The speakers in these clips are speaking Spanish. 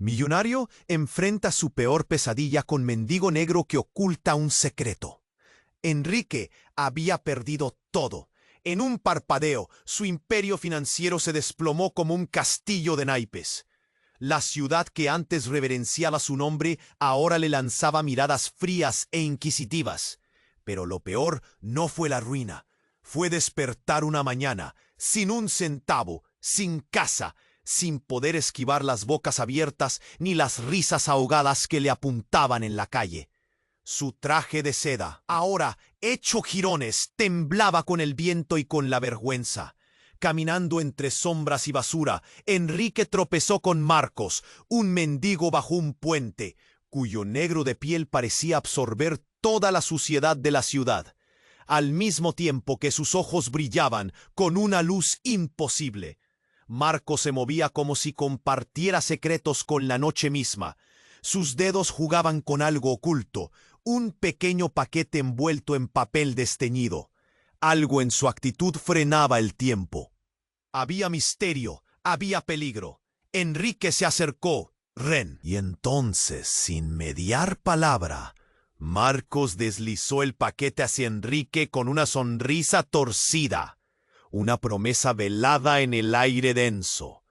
Millonario enfrenta su peor pesadilla con mendigo negro que oculta un secreto. Enrique había perdido todo. En un parpadeo, su imperio financiero se desplomó como un castillo de naipes. La ciudad que antes reverenciaba su nombre ahora le lanzaba miradas frías e inquisitivas. Pero lo peor no fue la ruina. Fue despertar una mañana, sin un centavo, sin casa, sin poder esquivar las bocas abiertas ni las risas ahogadas que le apuntaban en la calle. Su traje de seda, ahora hecho jirones, temblaba con el viento y con la vergüenza. Caminando entre sombras y basura, Enrique tropezó con Marcos, un mendigo bajo un puente, cuyo negro de piel parecía absorber toda la suciedad de la ciudad, al mismo tiempo que sus ojos brillaban con una luz imposible. Marcos se movía como si compartiera secretos con la noche misma. Sus dedos jugaban con algo oculto, un pequeño paquete envuelto en papel desteñido. Algo en su actitud frenaba el tiempo. Había misterio, había peligro. Enrique se acercó, Ren. Y entonces, sin mediar palabra, Marcos deslizó el paquete hacia Enrique con una sonrisa torcida. Una promesa velada en el aire denso.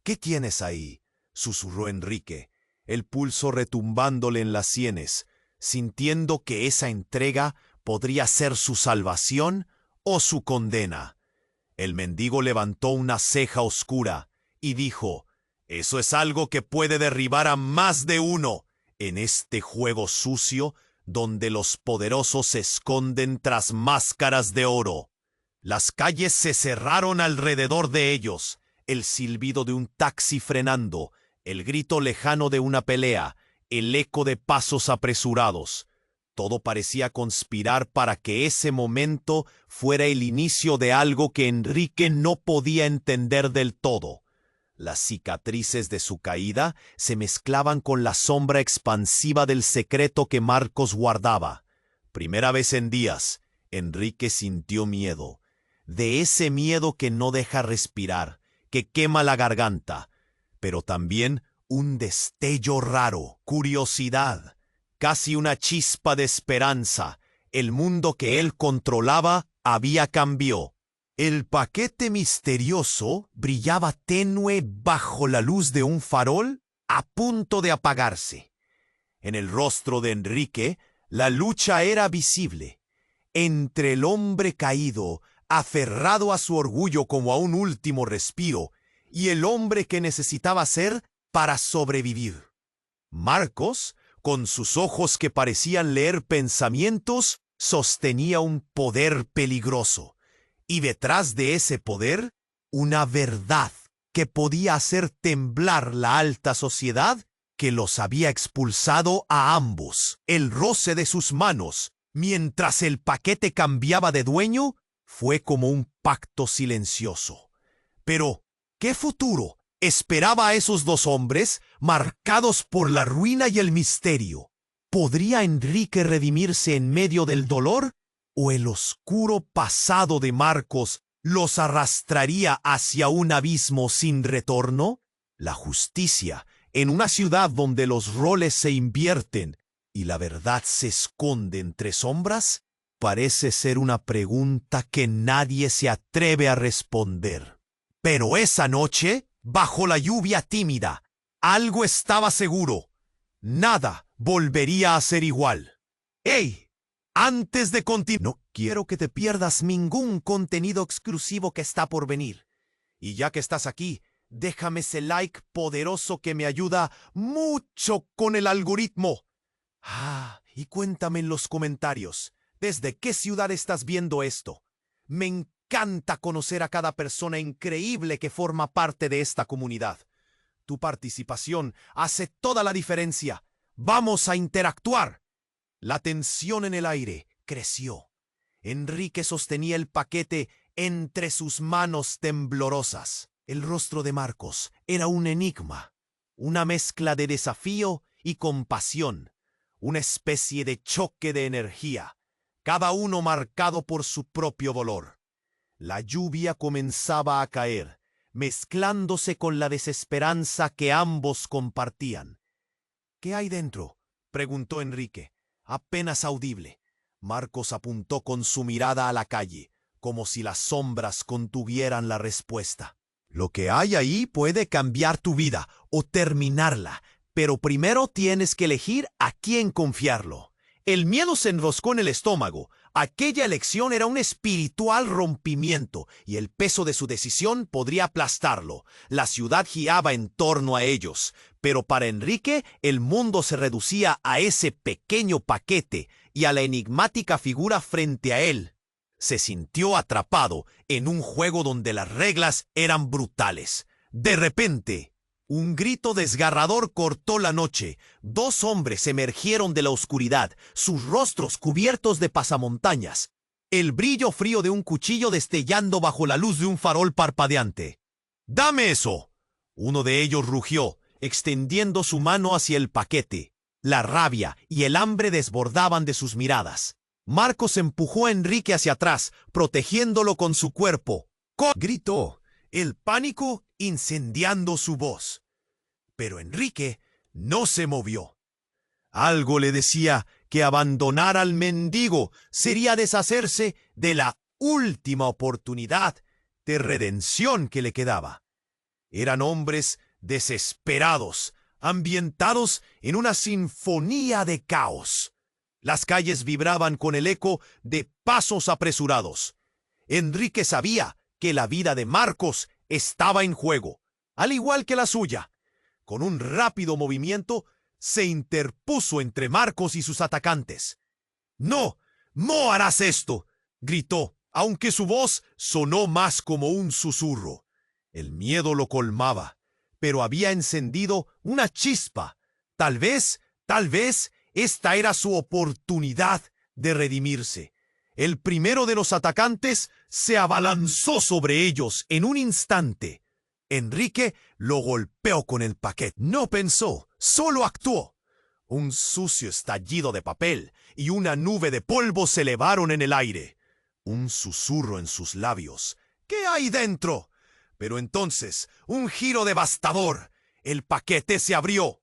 ¿Qué tienes ahí?, susurró Enrique, el pulso retumbándole en las sienes, sintiendo que esa entrega podría ser su salvación o su condena. El mendigo levantó una ceja oscura y dijo: «Eso es algo que puede derribar a más de uno en este juego sucio donde los poderosos se esconden tras máscaras de oro». Las calles se cerraron alrededor de ellos. El silbido de un taxi frenando, el grito lejano de una pelea, el eco de pasos apresurados. Todo parecía conspirar para que ese momento fuera el inicio de algo que Enrique no podía entender del todo. Las cicatrices de su caída se mezclaban con la sombra expansiva del secreto que Marcos guardaba. Primera vez en días, Enrique sintió miedo. De ese miedo que no deja respirar, que quema la garganta, pero también un destello raro, curiosidad, casi una chispa de esperanza. El mundo que él controlaba había cambiado. El paquete misterioso brillaba tenue bajo la luz de un farol a punto de apagarse. En el rostro de Enrique, la lucha era visible. Entre el hombre caído, aferrado a su orgullo como a un último respiro, y el hombre que necesitaba ser para sobrevivir. Marcos, con sus ojos que parecían leer pensamientos, sostenía un poder peligroso, y detrás de ese poder, una verdad que podía hacer temblar la alta sociedad que los había expulsado a ambos. El roce de sus manos, mientras el paquete cambiaba de dueño, fue como un pacto silencioso. Pero, ¿qué futuro esperaba a esos dos hombres marcados por la ruina y el misterio? ¿Podría Enrique redimirse en medio del dolor? ¿O el oscuro pasado de Marcos los arrastraría hacia un abismo sin retorno? La justicia, en una ciudad donde los roles se invierten y la verdad se esconde entre sombras, parece ser una pregunta que nadie se atreve a responder. Pero esa noche, bajo la lluvia tímida, algo estaba seguro. Nada volvería a ser igual. ¡Ey! Antes de continuar, no quiero que te pierdas ningún contenido exclusivo que está por venir. Y ya que estás aquí, déjame ese like poderoso que me ayuda mucho con el algoritmo. Y cuéntame en los comentarios, ¿desde qué ciudad estás viendo esto? Me encanta conocer a cada persona increíble que forma parte de esta comunidad. Tu participación hace toda la diferencia. ¡Vamos a interactuar! La tensión en el aire creció. Enrique sostenía el paquete entre sus manos temblorosas. El rostro de Marcos era un enigma, una mezcla de desafío y compasión, una especie de choque de energía, cada uno marcado por su propio dolor. La lluvia comenzaba a caer, mezclándose con la desesperanza que ambos compartían. —¿Qué hay dentro? —preguntó Enrique, apenas audible. Marcos apuntó con su mirada a la calle, como si las sombras contuvieran la respuesta. —Lo que hay ahí puede cambiar tu vida o terminarla, pero primero tienes que elegir a quién confiarlo. El miedo se enroscó en el estómago. Aquella elección era un espiritual rompimiento y el peso de su decisión podría aplastarlo. La ciudad giraba en torno a ellos, pero para Enrique el mundo se reducía a ese pequeño paquete y a la enigmática figura frente a él. Se sintió atrapado en un juego donde las reglas eran brutales. De repente, un grito desgarrador cortó la noche. Dos hombres emergieron de la oscuridad, sus rostros cubiertos de pasamontañas, el brillo frío de un cuchillo destellando bajo la luz de un farol parpadeante. —¡Dame eso! Uno de ellos rugió, extendiendo su mano hacia el paquete. La rabia y el hambre desbordaban de sus miradas. Marcos empujó a Enrique hacia atrás, protegiéndolo con su cuerpo. Gritó, el pánico incendiando su voz. Pero Enrique no se movió. Algo le decía que abandonar al mendigo sería deshacerse de la última oportunidad de redención que le quedaba. Eran hombres desesperados, ambientados en una sinfonía de caos. Las calles vibraban con el eco de pasos apresurados. Enrique sabía que la vida de Marcos estaba en juego, al igual que la suya. Con un rápido movimiento, se interpuso entre Marcos y sus atacantes. —¡No! ¡No harás esto! —gritó, aunque su voz sonó más como un susurro. El miedo lo colmaba, pero había encendido una chispa. Tal vez, esta era su oportunidad de redimirse. El primero de los atacantes se abalanzó sobre ellos en un instante. Enrique lo golpeó con el paquete. No pensó, solo actuó. Un sucio estallido de papel y una nube de polvo se elevaron en el aire. Un susurro en sus labios. —¿Qué hay dentro? Pero entonces, un giro devastador. El paquete se abrió.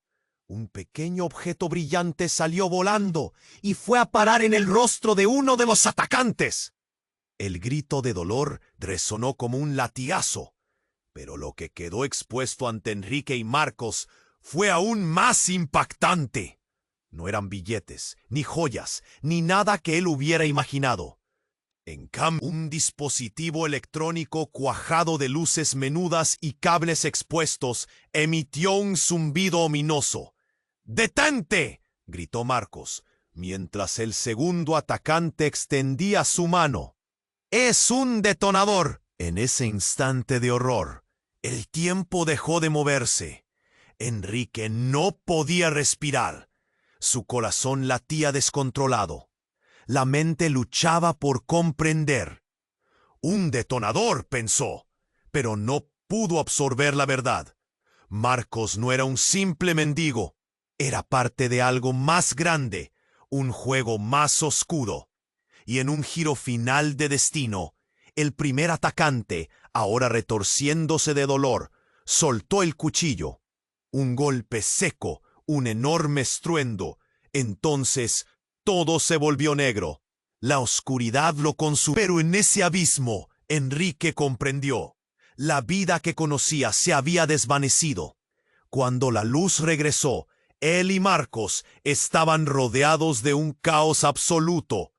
Un pequeño objeto brillante salió volando y fue a parar en el rostro de uno de los atacantes. El grito de dolor resonó como un latigazo, pero lo que quedó expuesto ante Enrique y Marcos fue aún más impactante. No eran billetes, ni joyas, ni nada que él hubiera imaginado. En cambio, un dispositivo electrónico cuajado de luces menudas y cables expuestos emitió un zumbido ominoso. —¡Detente! —gritó Marcos, mientras el segundo atacante extendía su mano. —¡Es un detonador! En ese instante de horror, el tiempo dejó de moverse. Enrique no podía respirar. Su corazón latía descontrolado. La mente luchaba por comprender. Un detonador, pensó, pero no pudo absorber la verdad. Marcos no era un simple mendigo. Era parte de algo más grande, un juego más oscuro. Y en un giro final de destino, el primer atacante, ahora retorciéndose de dolor, soltó el cuchillo. Un golpe seco, un enorme estruendo. Entonces todo se volvió negro. La oscuridad lo consumió. Pero en ese abismo, Enrique comprendió. La vida que conocía se había desvanecido. Cuando la luz regresó, él y Marcos estaban rodeados de un caos absoluto.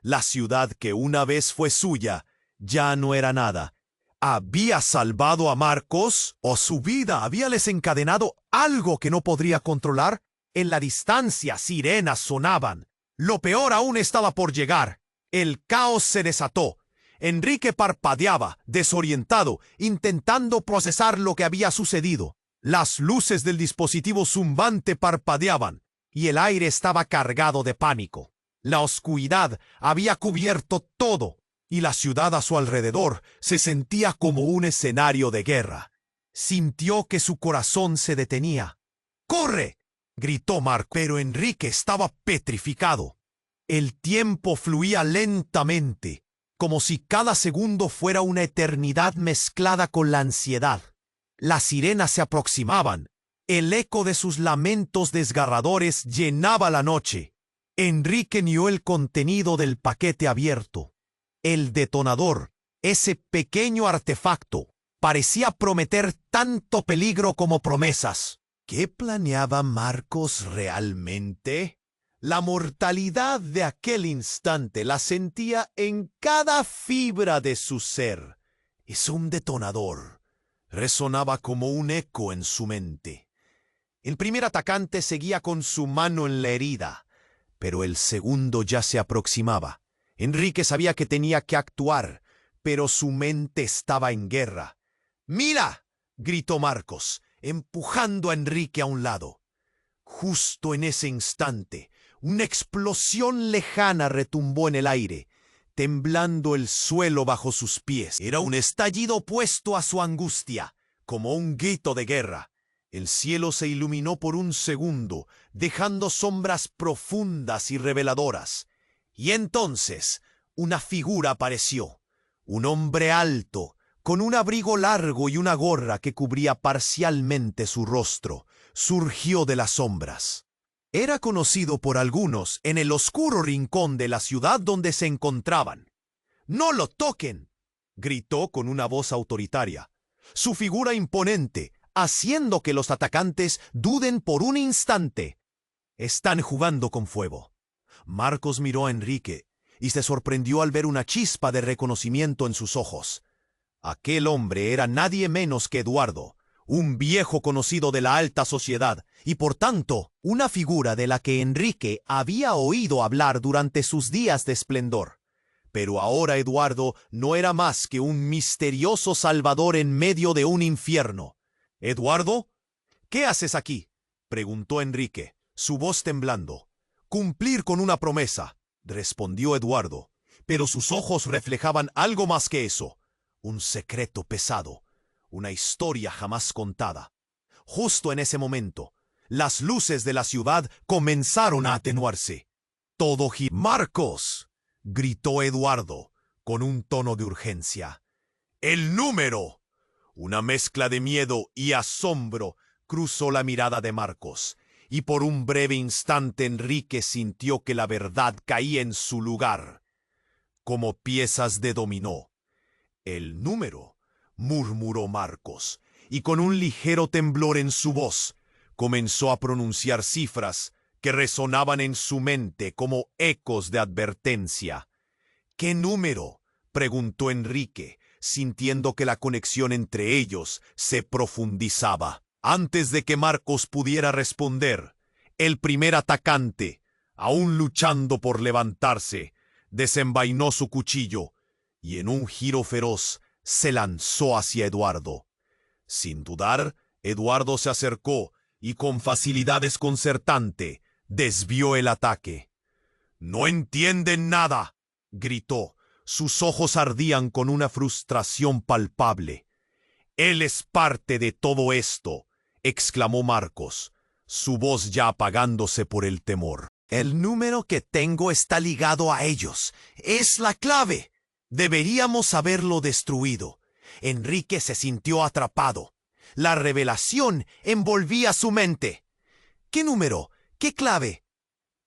La ciudad que una vez fue suya ya no era nada. ¿Había salvado a Marcos o su vida había desencadenado algo que no podría controlar? En la distancia sirenas sonaban. Lo peor aún estaba por llegar. El caos se desató. Enrique parpadeaba, desorientado, intentando procesar lo que había sucedido. Las luces del dispositivo zumbante parpadeaban y el aire estaba cargado de pánico. La oscuridad había cubierto todo y la ciudad a su alrededor se sentía como un escenario de guerra. Sintió que su corazón se detenía. ¡Corre!, gritó Marco, pero Enrique estaba petrificado. El tiempo fluía lentamente, como si cada segundo fuera una eternidad mezclada con la ansiedad. Las sirenas se aproximaban. El eco de sus lamentos desgarradores llenaba la noche. Enrique vio el contenido del paquete abierto. El detonador, ese pequeño artefacto, parecía prometer tanto peligro como promesas. ¿Qué planeaba Marcos realmente? La mortalidad de aquel instante la sentía en cada fibra de su ser. Es un detonador. Resonaba como un eco en su mente. El primer atacante seguía con su mano en la herida, pero el segundo ya se aproximaba. Enrique sabía que tenía que actuar, pero su mente estaba en guerra. ¡Mira!, gritó Marcos, empujando a Enrique a un lado. Justo en ese instante, una explosión lejana retumbó en el aire, temblando el suelo bajo sus pies. Era un estallido opuesto a su angustia, como un grito de guerra. El cielo se iluminó por un segundo, dejando sombras profundas y reveladoras. Y entonces, una figura apareció. Un hombre alto, con un abrigo largo y una gorra que cubría parcialmente su rostro, surgió de las sombras. Era conocido por algunos en el oscuro rincón de la ciudad donde se encontraban. ¡No lo toquen!, gritó con una voz autoritaria. Su figura imponente, haciendo que los atacantes duden por un instante. Están jugando con fuego. Marcos miró a Enrique y se sorprendió al ver una chispa de reconocimiento en sus ojos. Aquel hombre era nadie menos que Eduardo, un viejo conocido de la alta sociedad y por tanto una figura de la que Enrique había oído hablar durante sus días de esplendor. Pero ahora Eduardo no era más que un misterioso salvador en medio de un infierno. —¿Eduardo? ¿Qué haces aquí? —preguntó Enrique, su voz temblando. —Cumplir con una promesa —respondió Eduardo, pero sus ojos reflejaban algo más que eso. Un secreto pesado, una historia jamás contada. Justo en ese momento, las luces de la ciudad comenzaron a atenuarse. Todo giró. —¡Marcos! —gritó Eduardo, con un tono de urgencia. ¡El número! Una mezcla de miedo y asombro cruzó la mirada de Marcos, y por un breve instante Enrique sintió que la verdad caía en su lugar, como piezas de dominó. —El número —murmuró Marcos, y con un ligero temblor en su voz, comenzó a pronunciar cifras que resonaban en su mente como ecos de advertencia. —¿Qué número? —preguntó Enrique, sintiendo que la conexión entre ellos se profundizaba. Antes de que Marcos pudiera responder, el primer atacante, aún luchando por levantarse, desenvainó su cuchillo y en un giro feroz se lanzó hacia Eduardo. Sin dudar, Eduardo se acercó y con facilidad desconcertante desvió el ataque. —¡No entienden nada! —gritó. Sus ojos ardían con una frustración palpable. —Él es parte de todo esto —exclamó Marcos, su voz ya apagándose por el temor. —El número que tengo está ligado a ellos. Es la clave. Deberíamos haberlo destruido. Enrique se sintió atrapado. La revelación envolvía su mente. —¿Qué número? ¿Qué clave?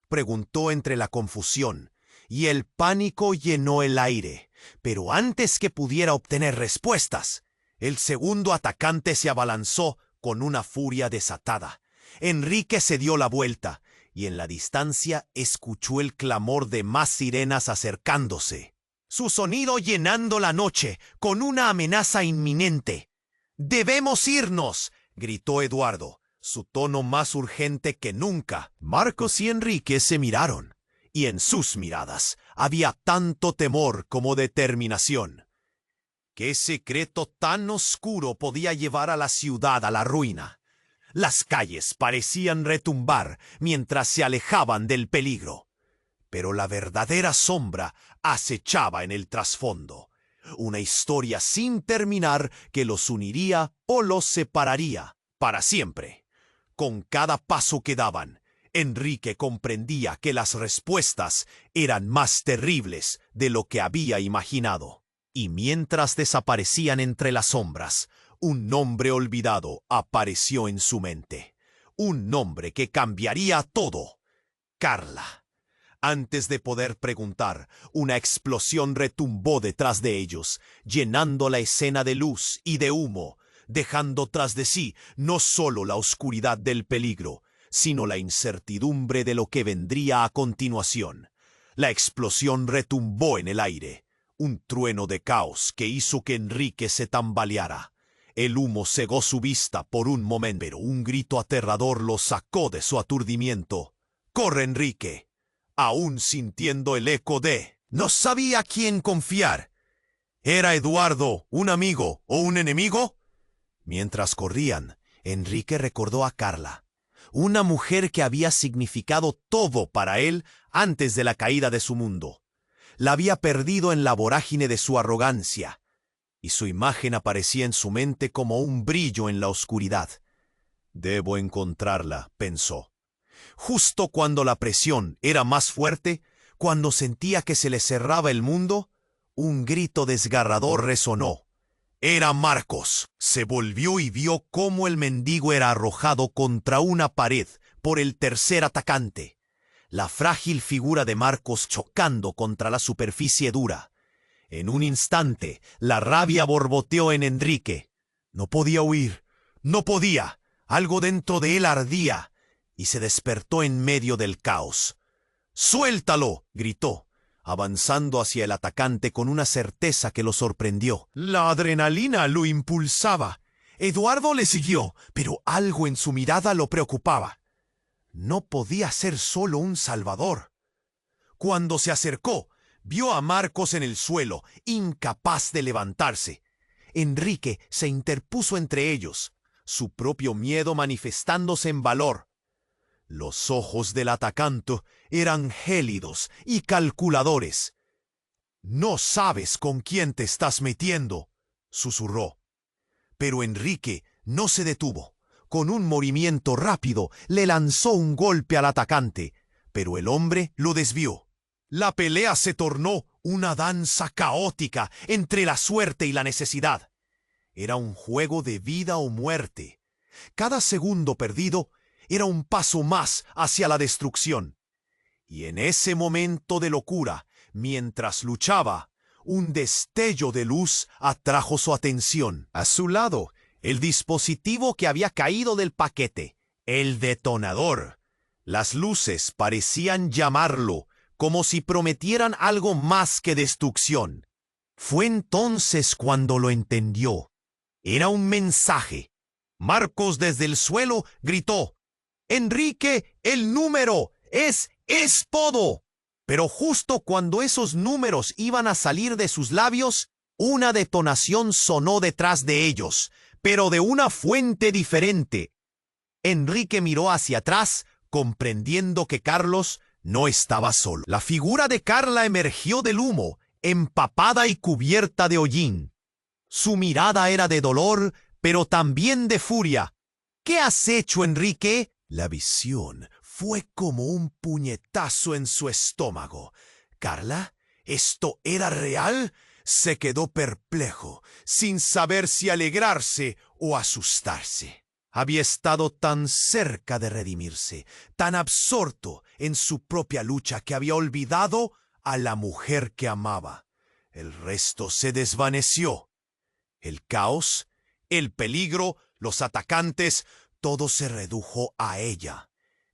—preguntó entre la confusión, y el pánico llenó el aire. Pero antes que pudiera obtener respuestas, el segundo atacante se abalanzó con una furia desatada. Enrique se dio la vuelta, y en la distancia escuchó el clamor de más sirenas acercándose, su sonido llenando la noche con una amenaza inminente. —¡Debemos irnos! —gritó Eduardo, su tono más urgente que nunca. Marcos y Enrique se miraron, y en sus miradas había tanto temor como determinación. ¿Qué secreto tan oscuro podía llevar a la ciudad a la ruina? Las calles parecían retumbar mientras se alejaban del peligro. Pero la verdadera sombra acechaba en el trasfondo. Una historia sin terminar que los uniría o los separaría para siempre. Con cada paso que daban, Enrique comprendía que las respuestas eran más terribles de lo que había imaginado. Y mientras desaparecían entre las sombras, un nombre olvidado apareció en su mente. Un nombre que cambiaría todo. Carla. Antes de poder preguntar, una explosión retumbó detrás de ellos, llenando la escena de luz y de humo, dejando tras de sí no solo la oscuridad del peligro, sino la incertidumbre de lo que vendría a continuación. La explosión retumbó en el aire, un trueno de caos que hizo que Enrique se tambaleara. El humo cegó su vista por un momento, pero un grito aterrador lo sacó de su aturdimiento. ¡Corre, Enrique! Aún sintiendo el eco de... No sabía a quién confiar. ¿Era Eduardo un amigo o un enemigo? Mientras corrían, Enrique recordó a Carla, una mujer que había significado todo para él antes de la caída de su mundo. La había perdido en la vorágine de su arrogancia, y su imagen aparecía en su mente como un brillo en la oscuridad. Debo encontrarla, pensó. Justo cuando la presión era más fuerte, cuando sentía que se le cerraba el mundo, un grito desgarrador resonó. Era Marcos. Se volvió y vio cómo el mendigo era arrojado contra una pared por el tercer atacante. La frágil figura de Marcos chocando contra la superficie dura. En un instante, la rabia borboteó en Enrique. No podía huir. No podía. Algo dentro de él ardía y se despertó en medio del caos. ¡Suéltalo!, gritó, avanzando hacia el atacante con una certeza que lo sorprendió. La adrenalina lo impulsaba. Eduardo le siguió, pero algo en su mirada lo preocupaba. No podía ser solo un salvador. Cuando se acercó, vio a Marcos en el suelo, incapaz de levantarse. Enrique se interpuso entre ellos, su propio miedo manifestándose en valor. Los ojos del atacante eran gélidos y calculadores. «No sabes con quién te estás metiendo», susurró. Pero Enrique no se detuvo. Con un movimiento rápido le lanzó un golpe al atacante, pero el hombre lo desvió. La pelea se tornó una danza caótica entre la suerte y la necesidad. Era un juego de vida o muerte. Cada segundo perdido era un paso más hacia la destrucción. Y en ese momento de locura, mientras luchaba, un destello de luz atrajo su atención. A su lado, el dispositivo que había caído del paquete, el detonador. Las luces parecían llamarlo, como si prometieran algo más que destrucción. Fue entonces cuando lo entendió. Era un mensaje. Marcos desde el suelo gritó: «Enrique, el número es todo». Pero justo cuando esos números iban a salir de sus labios, una detonación sonó detrás de ellos, pero de una fuente diferente. Enrique miró hacia atrás, comprendiendo que Carlos no estaba solo. La figura de Carla emergió del humo, empapada y cubierta de hollín. Su mirada era de dolor, pero también de furia. «¿Qué has hecho, Enrique?». La visión fue como un puñetazo en su estómago. ¿Carla? ¿Esto era real? Se quedó perplejo, sin saber si alegrarse o asustarse. Había estado tan cerca de redimirse, tan absorto en su propia lucha que había olvidado a la mujer que amaba. El resto se desvaneció. El caos, el peligro, los atacantes, todo se redujo a ella.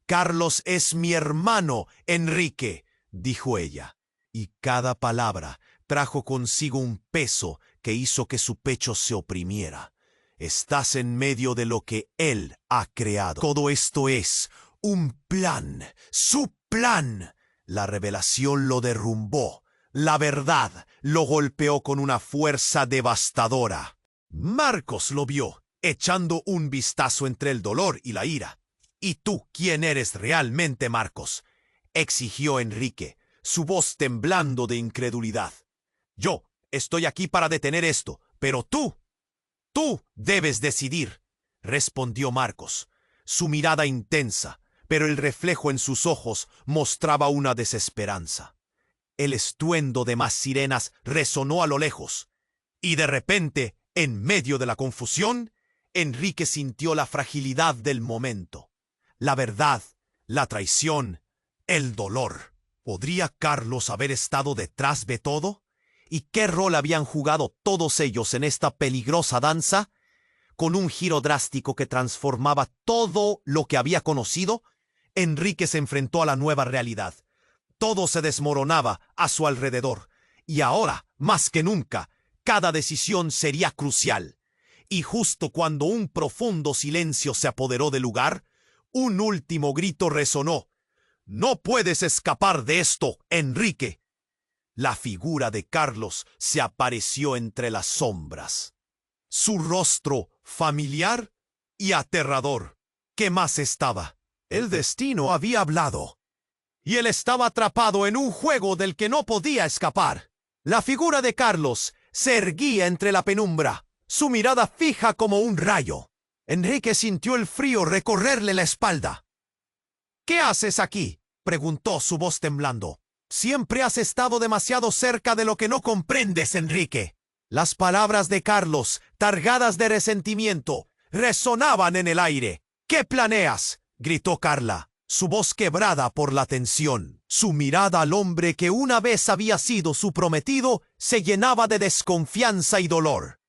«Carlos es mi hermano, Enrique», dijo ella, y cada palabra trajo consigo un peso que hizo que su pecho se oprimiera. «Estás en medio de lo que él ha creado. Todo esto es un plan, su plan». La revelación lo derrumbó. La verdad lo golpeó con una fuerza devastadora. Marcos lo vio, echando un vistazo entre el dolor y la ira. «¿Y tú quién eres realmente, Marcos?», exigió Enrique, su voz temblando de incredulidad. «Yo estoy aquí para detener esto, pero tú debes decidir», respondió Marcos, su mirada intensa, pero el reflejo en sus ojos mostraba una desesperanza. El estruendo de más sirenas resonó a lo lejos, y de repente, en medio de la confusión, Enrique sintió la fragilidad del momento. La verdad, la traición, el dolor. ¿Podría Carlos haber estado detrás de todo? ¿Y qué rol habían jugado todos ellos en esta peligrosa danza? Con un giro drástico que transformaba todo lo que había conocido, Enrique se enfrentó a la nueva realidad. Todo se desmoronaba a su alrededor, y ahora, más que nunca, cada decisión sería crucial. Y justo cuando un profundo silencio se apoderó del lugar, un último grito resonó. «¡No puedes escapar de esto, Enrique!». La figura de Carlos se apareció entre las sombras. Su rostro familiar y aterrador. ¿Qué más estaba? El destino había hablado. Y él estaba atrapado en un juego del que no podía escapar. La figura de Carlos se erguía entre la penumbra, su mirada fija como un rayo. Enrique sintió el frío recorrerle la espalda. «¿Qué haces aquí?», preguntó su voz temblando. «Siempre has estado demasiado cerca de lo que no comprendes, Enrique». Las palabras de Carlos, cargadas de resentimiento, resonaban en el aire. «¿Qué planeas?», gritó Carla, su voz quebrada por la tensión. Su mirada al hombre que una vez había sido su prometido se llenaba de desconfianza y dolor.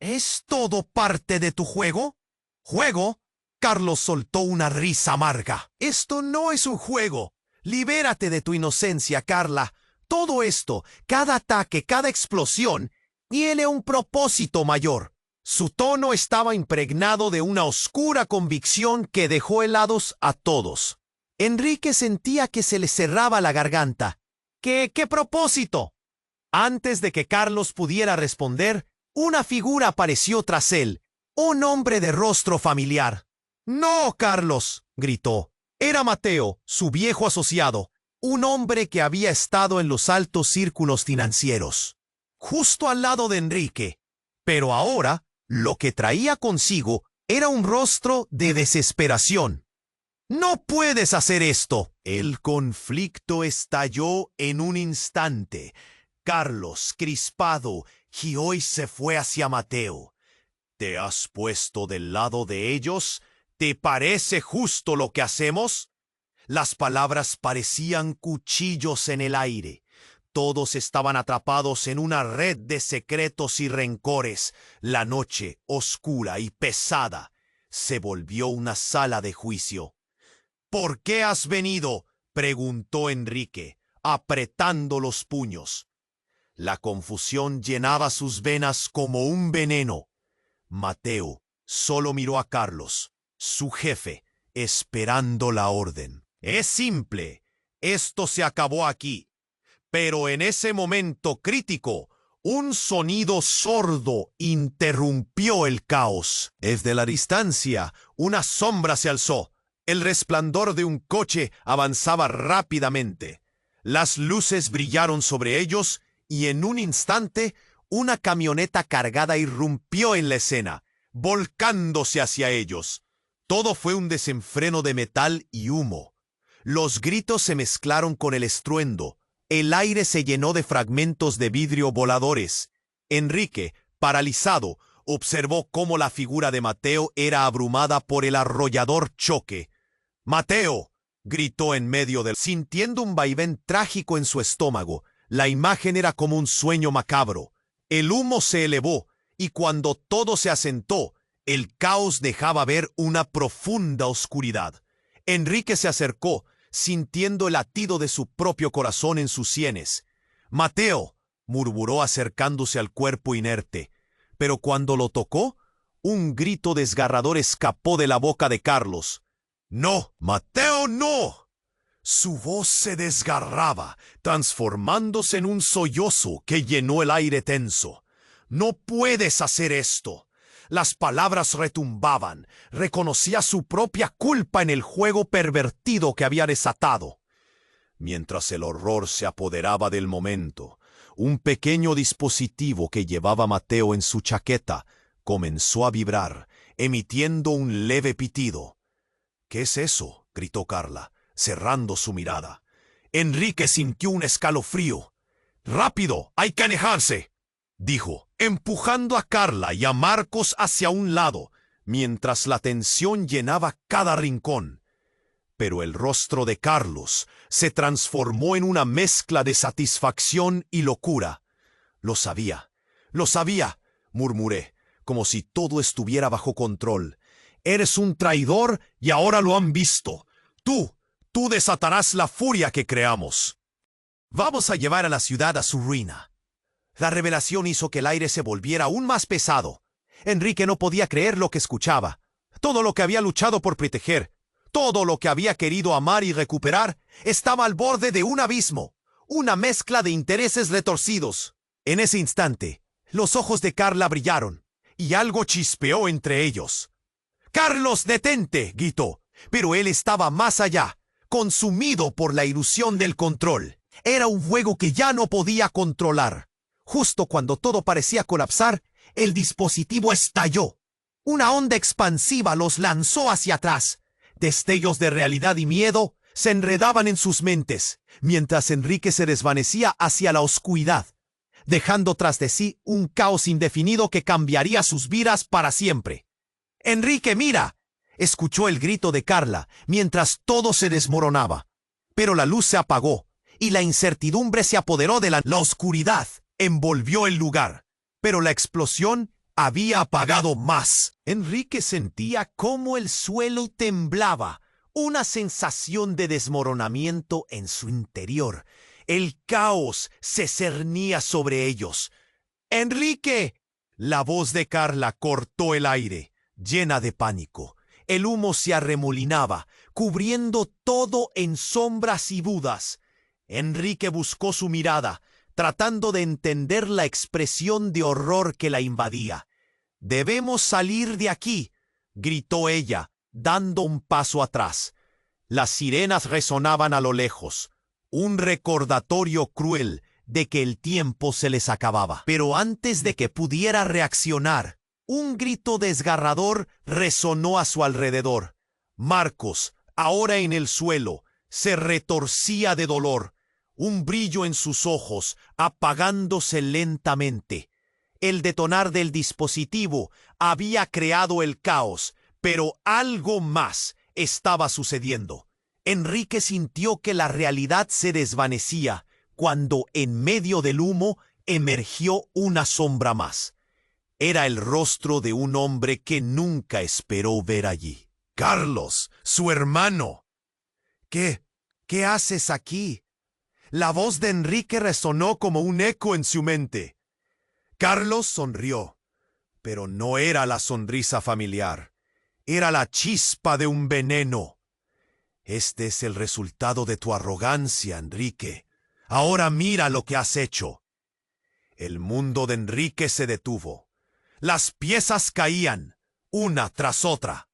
«¿Es todo parte de tu juego?». «¿Juego?». Carlos soltó una risa amarga. «Esto no es un juego. Libérate de tu inocencia, Carla. Todo esto, cada ataque, cada explosión, tiene un propósito mayor». Su tono estaba impregnado de una oscura convicción que dejó helados a todos. Enrique sentía que se le cerraba la garganta. ¿Qué propósito? Antes de que Carlos pudiera responder, una figura apareció tras él, un hombre de rostro familiar. «¡No, Carlos!», gritó. Era Mateo, su viejo asociado, un hombre que había estado en los altos círculos financieros, justo al lado de Enrique. Pero ahora, lo que traía consigo era un rostro de desesperación. «¡No puedes hacer esto!». El conflicto estalló en un instante. Carlos, crispado, giró y se fue hacia Mateo. «¿Te has puesto del lado de ellos? ¿Te parece justo lo que hacemos?». Las palabras parecían cuchillos en el aire. Todos estaban atrapados en una red de secretos y rencores. La noche, oscura y pesada, se volvió una sala de juicio. «¿Por qué has venido?», preguntó Enrique, apretando los puños. La confusión llenaba sus venas como un veneno. Mateo solo miró a Carlos, su jefe, esperando la orden. «Es simple. Esto se acabó aquí». Pero en ese momento crítico, un sonido sordo interrumpió el caos. Desde la distancia, una sombra se alzó. El resplandor de un coche avanzaba rápidamente. Las luces brillaron sobre ellos y en un instante, una camioneta cargada irrumpió en la escena, volcándose hacia ellos. Todo fue un desenfreno de metal y humo. Los gritos se mezclaron con el estruendo. El aire se llenó de fragmentos de vidrio voladores. Enrique, paralizado, observó cómo la figura de Mateo era abrumada por el arrollador choque. «¡Mateo!», gritó en medio del... Sintiendo un vaivén trágico en su estómago, la imagen era como un sueño macabro. El humo se elevó, y cuando todo se asentó, el caos dejaba ver una profunda oscuridad. Enrique se acercó, sintiendo el latido de su propio corazón en sus sienes. «Mateo», murmuró acercándose al cuerpo inerte, pero cuando lo tocó, un grito desgarrador escapó de la boca de Carlos. «¡No, Mateo, no!». Su voz se desgarraba, transformándose en un sollozo que llenó el aire tenso. «No puedes hacer esto». Las palabras retumbaban. Reconocía su propia culpa en el juego pervertido que había desatado. Mientras el horror se apoderaba del momento, un pequeño dispositivo que llevaba Mateo en su chaqueta comenzó a vibrar, emitiendo un leve pitido. «¿Qué es eso?», gritó Carla, cerrando su mirada. Enrique sintió un escalofrío. «¡Rápido! ¡Hay que alejarse!», dijo, empujando a Carla y a Marcos hacia un lado, mientras la tensión llenaba cada rincón. Pero el rostro de Carlos se transformó en una mezcla de satisfacción y locura. «Lo sabía, murmuré, como si todo estuviera bajo control. «Eres un traidor y ahora lo han visto. Tú desatarás la furia que creamos. Vamos a llevar a la ciudad a su ruina». La revelación hizo que el aire se volviera aún más pesado. Enrique no podía creer lo que escuchaba. Todo lo que había luchado por proteger, todo lo que había querido amar y recuperar, estaba al borde de un abismo, una mezcla de intereses retorcidos. En ese instante, los ojos de Carla brillaron, y algo chispeó entre ellos. «¡Carlos, detente!», gritó, pero él estaba más allá, consumido por la ilusión del control. Era un juego que ya no podía controlar. Justo cuando todo parecía colapsar, el dispositivo estalló. Una onda expansiva los lanzó hacia atrás. Destellos de realidad y miedo se enredaban en sus mentes, mientras Enrique se desvanecía hacia la oscuridad, dejando tras de sí un caos indefinido que cambiaría sus vidas para siempre. «¡Enrique, mira!», escuchó el grito de Carla, mientras todo se desmoronaba. Pero la luz se apagó, y la incertidumbre se apoderó de la oscuridad. Envolvió el lugar, pero la explosión había apagado más. Enrique sentía cómo el suelo temblaba, una sensación de desmoronamiento en su interior. El caos se cernía sobre ellos. «¡Enrique!». La voz de Carla cortó el aire, llena de pánico. El humo se arremolinaba, cubriendo todo en sombras y dudas. Enrique buscó su mirada, tratando de entender la expresión de horror que la invadía. «Debemos salir de aquí», gritó ella, dando un paso atrás. Las sirenas resonaban a lo lejos, un recordatorio cruel de que el tiempo se les acababa. Pero antes de que pudiera reaccionar, un grito desgarrador resonó a su alrededor. Marcos, ahora en el suelo, se retorcía de dolor, un brillo en sus ojos apagándose lentamente. El detonar del dispositivo había creado el caos, pero algo más estaba sucediendo. Enrique sintió que la realidad se desvanecía cuando en medio del humo emergió una sombra más. Era el rostro de un hombre que nunca esperó ver allí. «Carlos, su hermano». ¿Qué haces aquí?». La voz de Enrique resonó como un eco en su mente. Carlos sonrió, pero no era la sonrisa familiar. Era la chispa de un veneno. «Este es el resultado de tu arrogancia, Enrique. Ahora mira lo que has hecho». El mundo de Enrique se detuvo. Las piezas caían, una tras otra.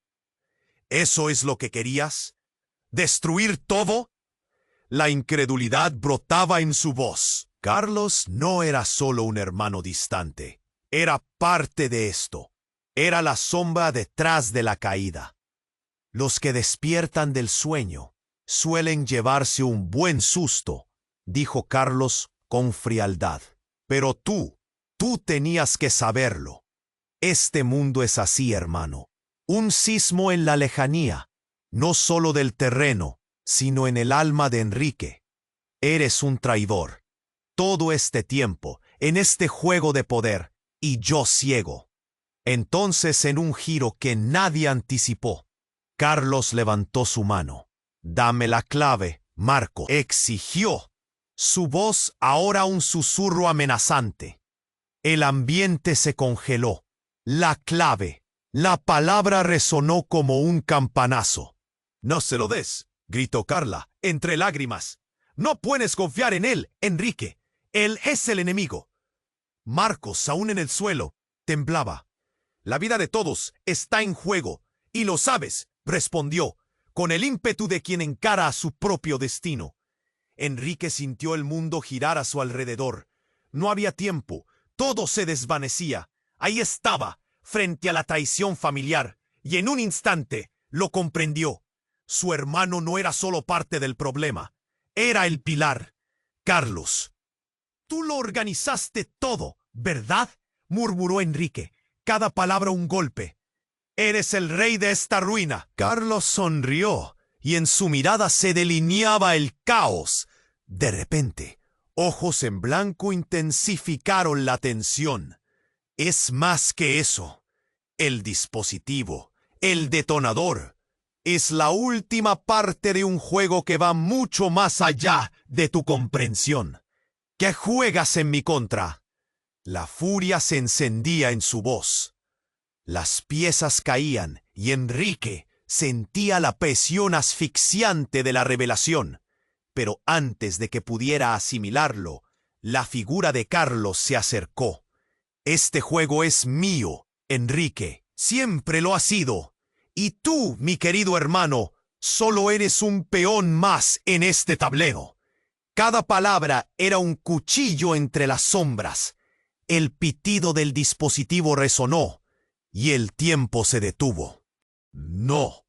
«¿Eso es lo que querías? ¿Destruir todo?». La incredulidad brotaba en su voz. Carlos no era solo un hermano distante. Era parte de esto. Era la sombra detrás de la caída. Los que despiertan del sueño suelen llevarse un buen susto, dijo Carlos con frialdad. Pero tú tenías que saberlo. Este mundo es así, hermano. Un sismo en la lejanía, no solo del terreno, sino en el alma de Enrique. Eres un traidor. Todo este tiempo, en este juego de poder, y yo ciego. Entonces, en un giro que nadie anticipó, Carlos levantó su mano. «Dame la clave, Marco», exigió. Su voz ahora un susurro amenazante. El ambiente se congeló. La clave. La palabra resonó como un campanazo. «No se lo des», gritó Carla, entre lágrimas. «No puedes confiar en él, Enrique. Él es el enemigo». Marcos, aún en el suelo, temblaba. «La vida de todos está en juego, y lo sabes», respondió, con el ímpetu de quien encara a su propio destino. Enrique sintió el mundo girar a su alrededor. No había tiempo, todo se desvanecía. Ahí estaba, frente a la traición familiar, y en un instante lo comprendió. Su hermano no era solo parte del problema, era el pilar. Carlos, tú lo organizaste todo, ¿verdad? Murmuró Enrique, cada palabra un golpe. Eres el rey de esta ruina. Carlos sonrió, y en su mirada se delineaba el caos. De repente, ojos en blanco intensificaron la tensión. Es más que eso. El dispositivo, el detonador, es la última parte de un juego que va mucho más allá de tu comprensión. ¿Qué juegas en mi contra? La furia se encendía en su voz. Las piezas caían y Enrique sentía la presión asfixiante de la revelación. Pero antes de que pudiera asimilarlo, la figura de Carlos se acercó. Este juego es mío, Enrique. Siempre lo ha sido. Y tú, mi querido hermano, solo eres un peón más en este tablero. Cada palabra era un cuchillo entre las sombras. El pitido del dispositivo resonó y el tiempo se detuvo. No,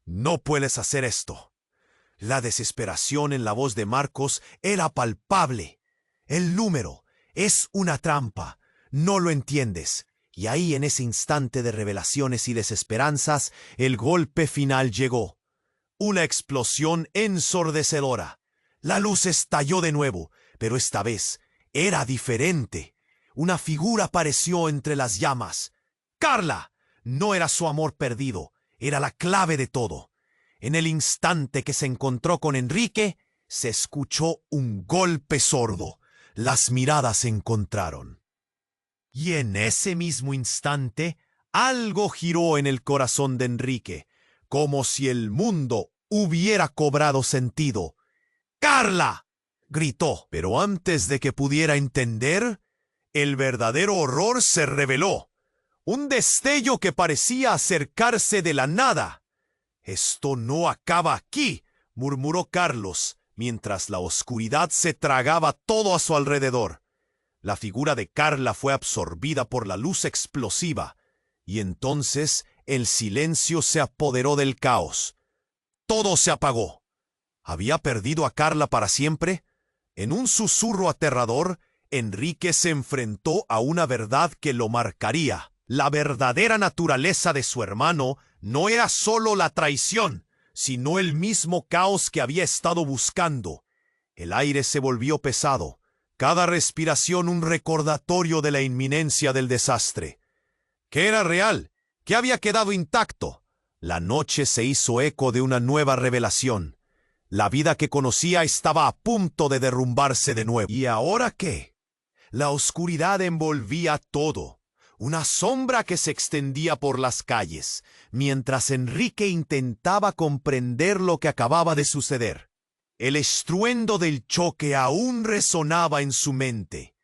no puedes hacer esto. La desesperación en la voz de Marcos era palpable. El número es una trampa. No lo entiendes. Y ahí, en ese instante de revelaciones y desesperanzas, el golpe final llegó. Una explosión ensordecedora. La luz estalló de nuevo, pero esta vez era diferente. Una figura apareció entre las llamas. ¡Carla! No era su amor perdido, era la clave de todo. En el instante que se encontró con Enrique, se escuchó un golpe sordo. Las miradas se encontraron. Y en ese mismo instante, algo giró en el corazón de Enrique, como si el mundo hubiera cobrado sentido. ¡Carla!, gritó, pero antes de que pudiera entender, el verdadero horror se reveló. Un destello que parecía acercarse de la nada. «Esto no acaba aquí», murmuró Carlos, mientras la oscuridad se tragaba todo a su alrededor. La figura de Carla fue absorbida por la luz explosiva, y entonces el silencio se apoderó del caos. Todo se apagó. ¿Había perdido a Carla para siempre? En un susurro aterrador, Enrique se enfrentó a una verdad que lo marcaría. La verdadera naturaleza de su hermano no era solo la traición, sino el mismo caos que había estado buscando. El aire se volvió pesado, cada respiración un recordatorio de la inminencia del desastre. ¿Qué era real? ¿Qué había quedado intacto? La noche se hizo eco de una nueva revelación. La vida que conocía estaba a punto de derrumbarse de nuevo. ¿Y ahora qué? La oscuridad envolvía todo. Una sombra que se extendía por las calles, mientras Enrique intentaba comprender lo que acababa de suceder. El estruendo del choque aún resonaba en su mente.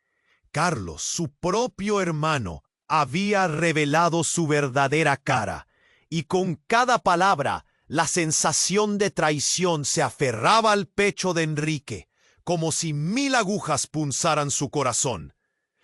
Carlos, su propio hermano, había revelado su verdadera cara, y con cada palabra, la sensación de traición se aferraba al pecho de Enrique, como si 1000 agujas punzaran su corazón.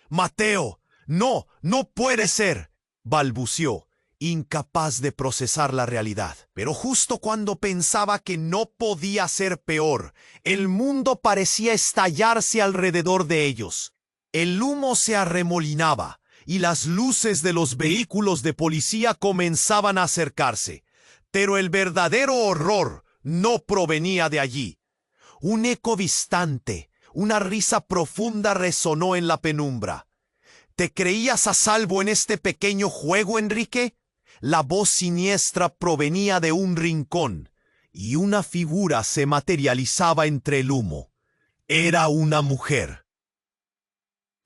«Mateo, no, no puede ser», balbuceó, incapaz de procesar la realidad. Pero justo cuando pensaba que no podía ser peor, el mundo parecía estallarse alrededor de ellos. El humo se arremolinaba y las luces de los vehículos de policía comenzaban a acercarse. Pero el verdadero horror no provenía de allí. Un eco distante, una risa profunda resonó en la penumbra. ¿Te creías a salvo en este pequeño juego, Enrique? La voz siniestra provenía de un rincón, y una figura se materializaba entre el humo. Era una mujer.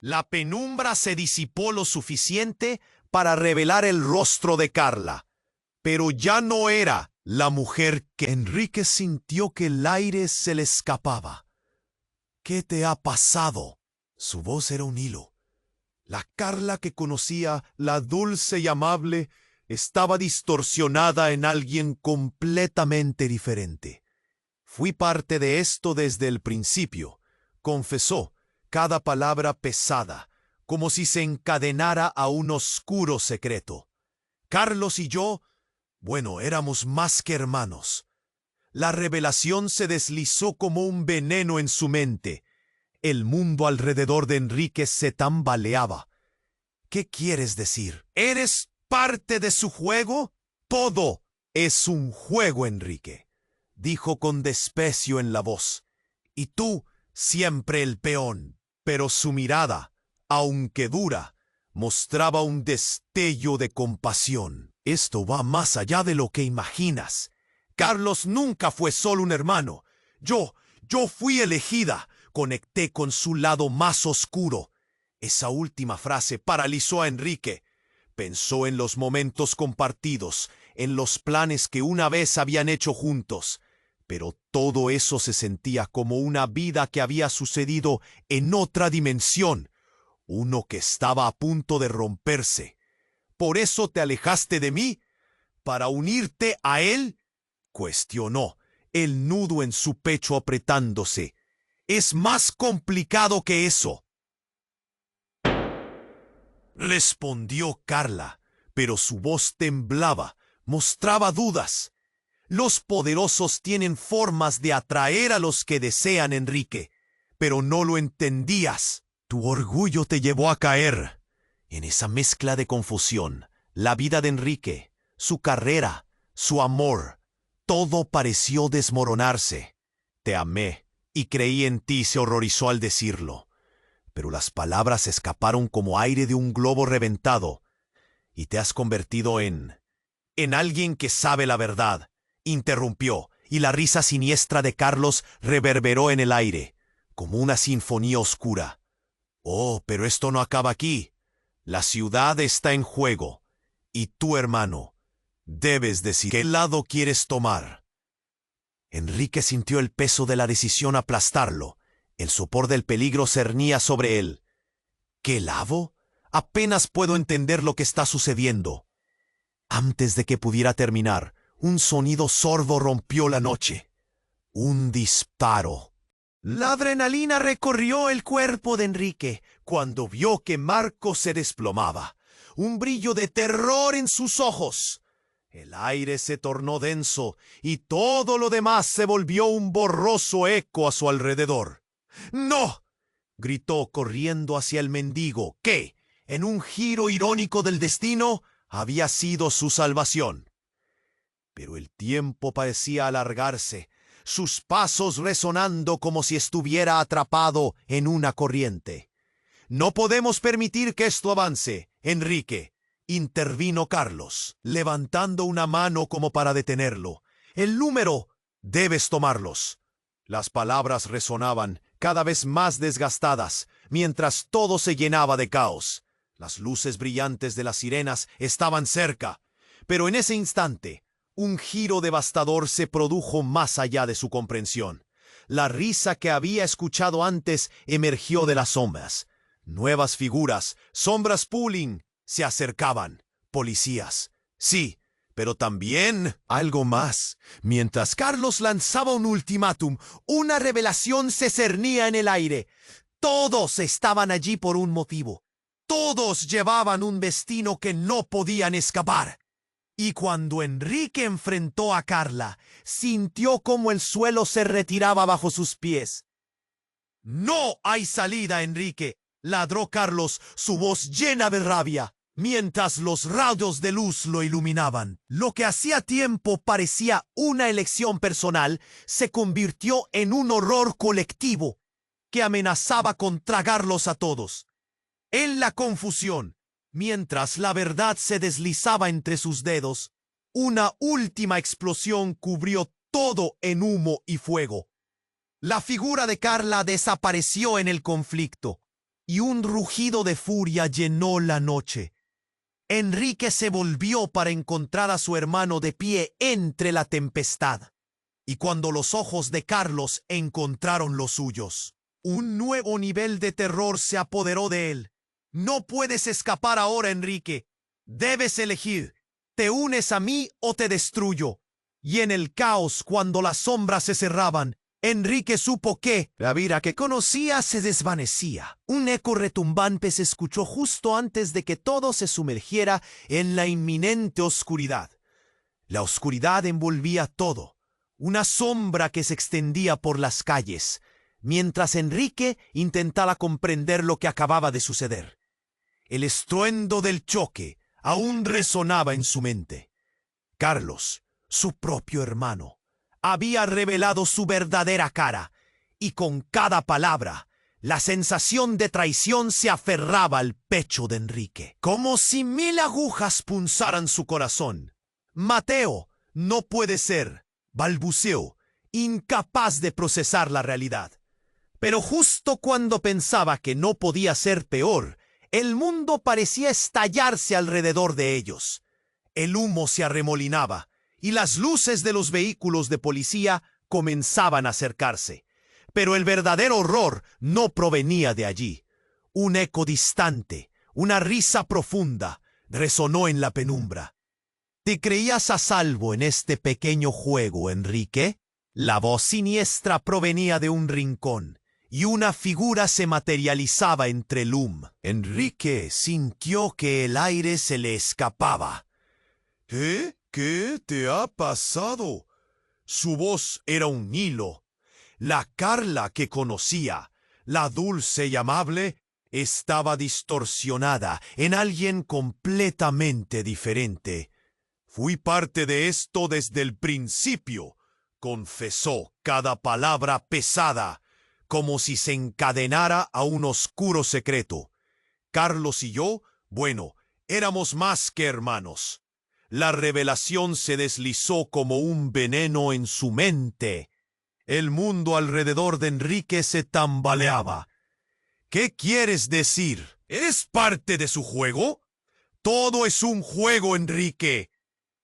La penumbra se disipó lo suficiente para revelar el rostro de Carla, pero ya no era la mujer que Enrique sintió que el aire se le escapaba. «¿Qué te ha pasado?» Su voz era un hilo. La Carla que conocía, la dulce y amable, estaba distorsionada en alguien completamente diferente. «Fui parte de esto desde el principio», confesó, cada palabra pesada, como si se encadenara a un oscuro secreto. «Carlos y yo, bueno, éramos más que hermanos. La revelación se deslizó como un veneno en su mente. El mundo alrededor de Enrique se tambaleaba. ¿Qué quieres decir? ¿Eres parte de su juego? Todo es un juego, Enrique, dijo con desprecio en la voz. Y tú, siempre el peón. Pero su mirada, aunque dura, mostraba un destello de compasión. Esto va más allá de lo que imaginas. Carlos nunca fue solo un hermano. Yo fui elegida. Conecté con su lado más oscuro. Esa última frase paralizó a Enrique. Pensó en los momentos compartidos, en los planes que una vez habían hecho juntos. Pero todo eso se sentía como una vida que había sucedido en otra dimensión. Uno que estaba a punto de romperse. ¿Por eso te alejaste de mí? ¿Para unirte a él? Cuestionó, el nudo en su pecho apretándose. Es más complicado que eso, respondió Carla, pero su voz temblaba, mostraba dudas. Los poderosos tienen formas de atraer a los que desean, Enrique, pero no lo entendías. Tu orgullo te llevó a caer. En esa mezcla de confusión, la vida de Enrique, su carrera, su amor, todo pareció desmoronarse. Te amé y creí en ti, se horrorizó al decirlo. Pero las palabras escaparon como aire de un globo reventado. Y te has convertido en alguien que sabe la verdad, interrumpió, y la risa siniestra de Carlos reverberó en el aire, como una sinfonía oscura. Oh, pero esto no acaba aquí. La ciudad está en juego, y tú, hermano, debes decir qué lado quieres tomar. Enrique sintió el peso de la decisión aplastarlo. El sopor del peligro cernía sobre él. ¿Qué lado? Apenas puedo entender lo que está sucediendo. Antes de que pudiera terminar, un sonido sordo rompió la noche. Un disparo. La adrenalina recorrió el cuerpo de Enrique cuando vio que Marco se desplomaba. Un brillo de terror en sus ojos. El aire se tornó denso y todo lo demás se volvió un borroso eco a su alrededor. ¡No!, gritó corriendo hacia el mendigo, que, en un giro irónico del destino, había sido su salvación. Pero el tiempo parecía alargarse, sus pasos resonando como si estuviera atrapado en una corriente. No podemos permitir que esto avance, Enrique, intervino Carlos, levantando una mano como para detenerlo. El número, debes tomarlos. Las palabras resonaban, cada vez más desgastadas, mientras todo se llenaba de caos. Las luces brillantes de las sirenas estaban cerca, pero en ese instante, un giro devastador se produjo más allá de su comprensión. La risa que había escuchado antes emergió de las sombras. Nuevas figuras, sombras pooling, se acercaban. Policías. Sí, pero también algo más. Mientras Carlos lanzaba un ultimátum, una revelación se cernía en el aire. Todos estaban allí por un motivo. Todos llevaban un destino que no podían escapar. Y cuando Enrique enfrentó a Carla, sintió como el suelo se retiraba bajo sus pies. «No hay salida, Enrique», ladró Carlos, su voz llena de rabia, mientras los rayos de luz lo iluminaban. Lo que hacía tiempo parecía una elección personal se convirtió en un horror colectivo que amenazaba con tragarlos a todos. En la confusión, mientras la verdad se deslizaba entre sus dedos, una última explosión cubrió todo en humo y fuego. La figura de Carla desapareció en el conflicto, y un rugido de furia llenó la noche. Enrique se volvió para encontrar a su hermano de pie entre la tempestad. Y cuando los ojos de Carlos encontraron los suyos, un nuevo nivel de terror se apoderó de él. No puedes escapar ahora, Enrique. Debes elegir. ¿Te unes a mí o te destruyo? Y en el caos, cuando las sombras se cerraban, Enrique supo que la vida que conocía se desvanecía. Un eco retumbante se escuchó justo antes de que todo se sumergiera en la inminente oscuridad. La oscuridad envolvía todo. una sombra que se extendía por las calles, mientras Enrique intentaba comprender lo que acababa de suceder. El estruendo del choque aún resonaba en su mente. Carlos, su propio hermano, había revelado su verdadera cara, y con cada palabra, la sensación de traición se aferraba al pecho de Enrique, como si 1000 agujas punzaran su corazón. Mateo, no puede ser, balbuceó, incapaz de procesar la realidad. Pero justo cuando pensaba que no podía ser peor, el mundo parecía estallarse alrededor de ellos. El humo se arremolinaba y las luces de los vehículos de policía comenzaban a acercarse. Pero el verdadero horror no provenía de allí. Un eco distante, una risa profunda, resonó en la penumbra. ¿Te creías a salvo en este pequeño juego, Enrique? La voz siniestra provenía de un rincón, y una figura se materializaba entre el humo. Enrique sintió que el aire se le escapaba. ¿Qué te ha pasado? Su voz era un hilo. La Carla que conocía, la dulce y amable, estaba distorsionada en alguien completamente diferente. Fui parte de esto desde el principio, confesó cada palabra pesada, como si se encadenara a un oscuro secreto. Carlos y yo, bueno, éramos más que hermanos. La revelación se deslizó como un veneno en su mente. El mundo alrededor de Enrique se tambaleaba. ¿Qué quieres decir? ¿Eres parte de su juego? Todo es un juego, Enrique,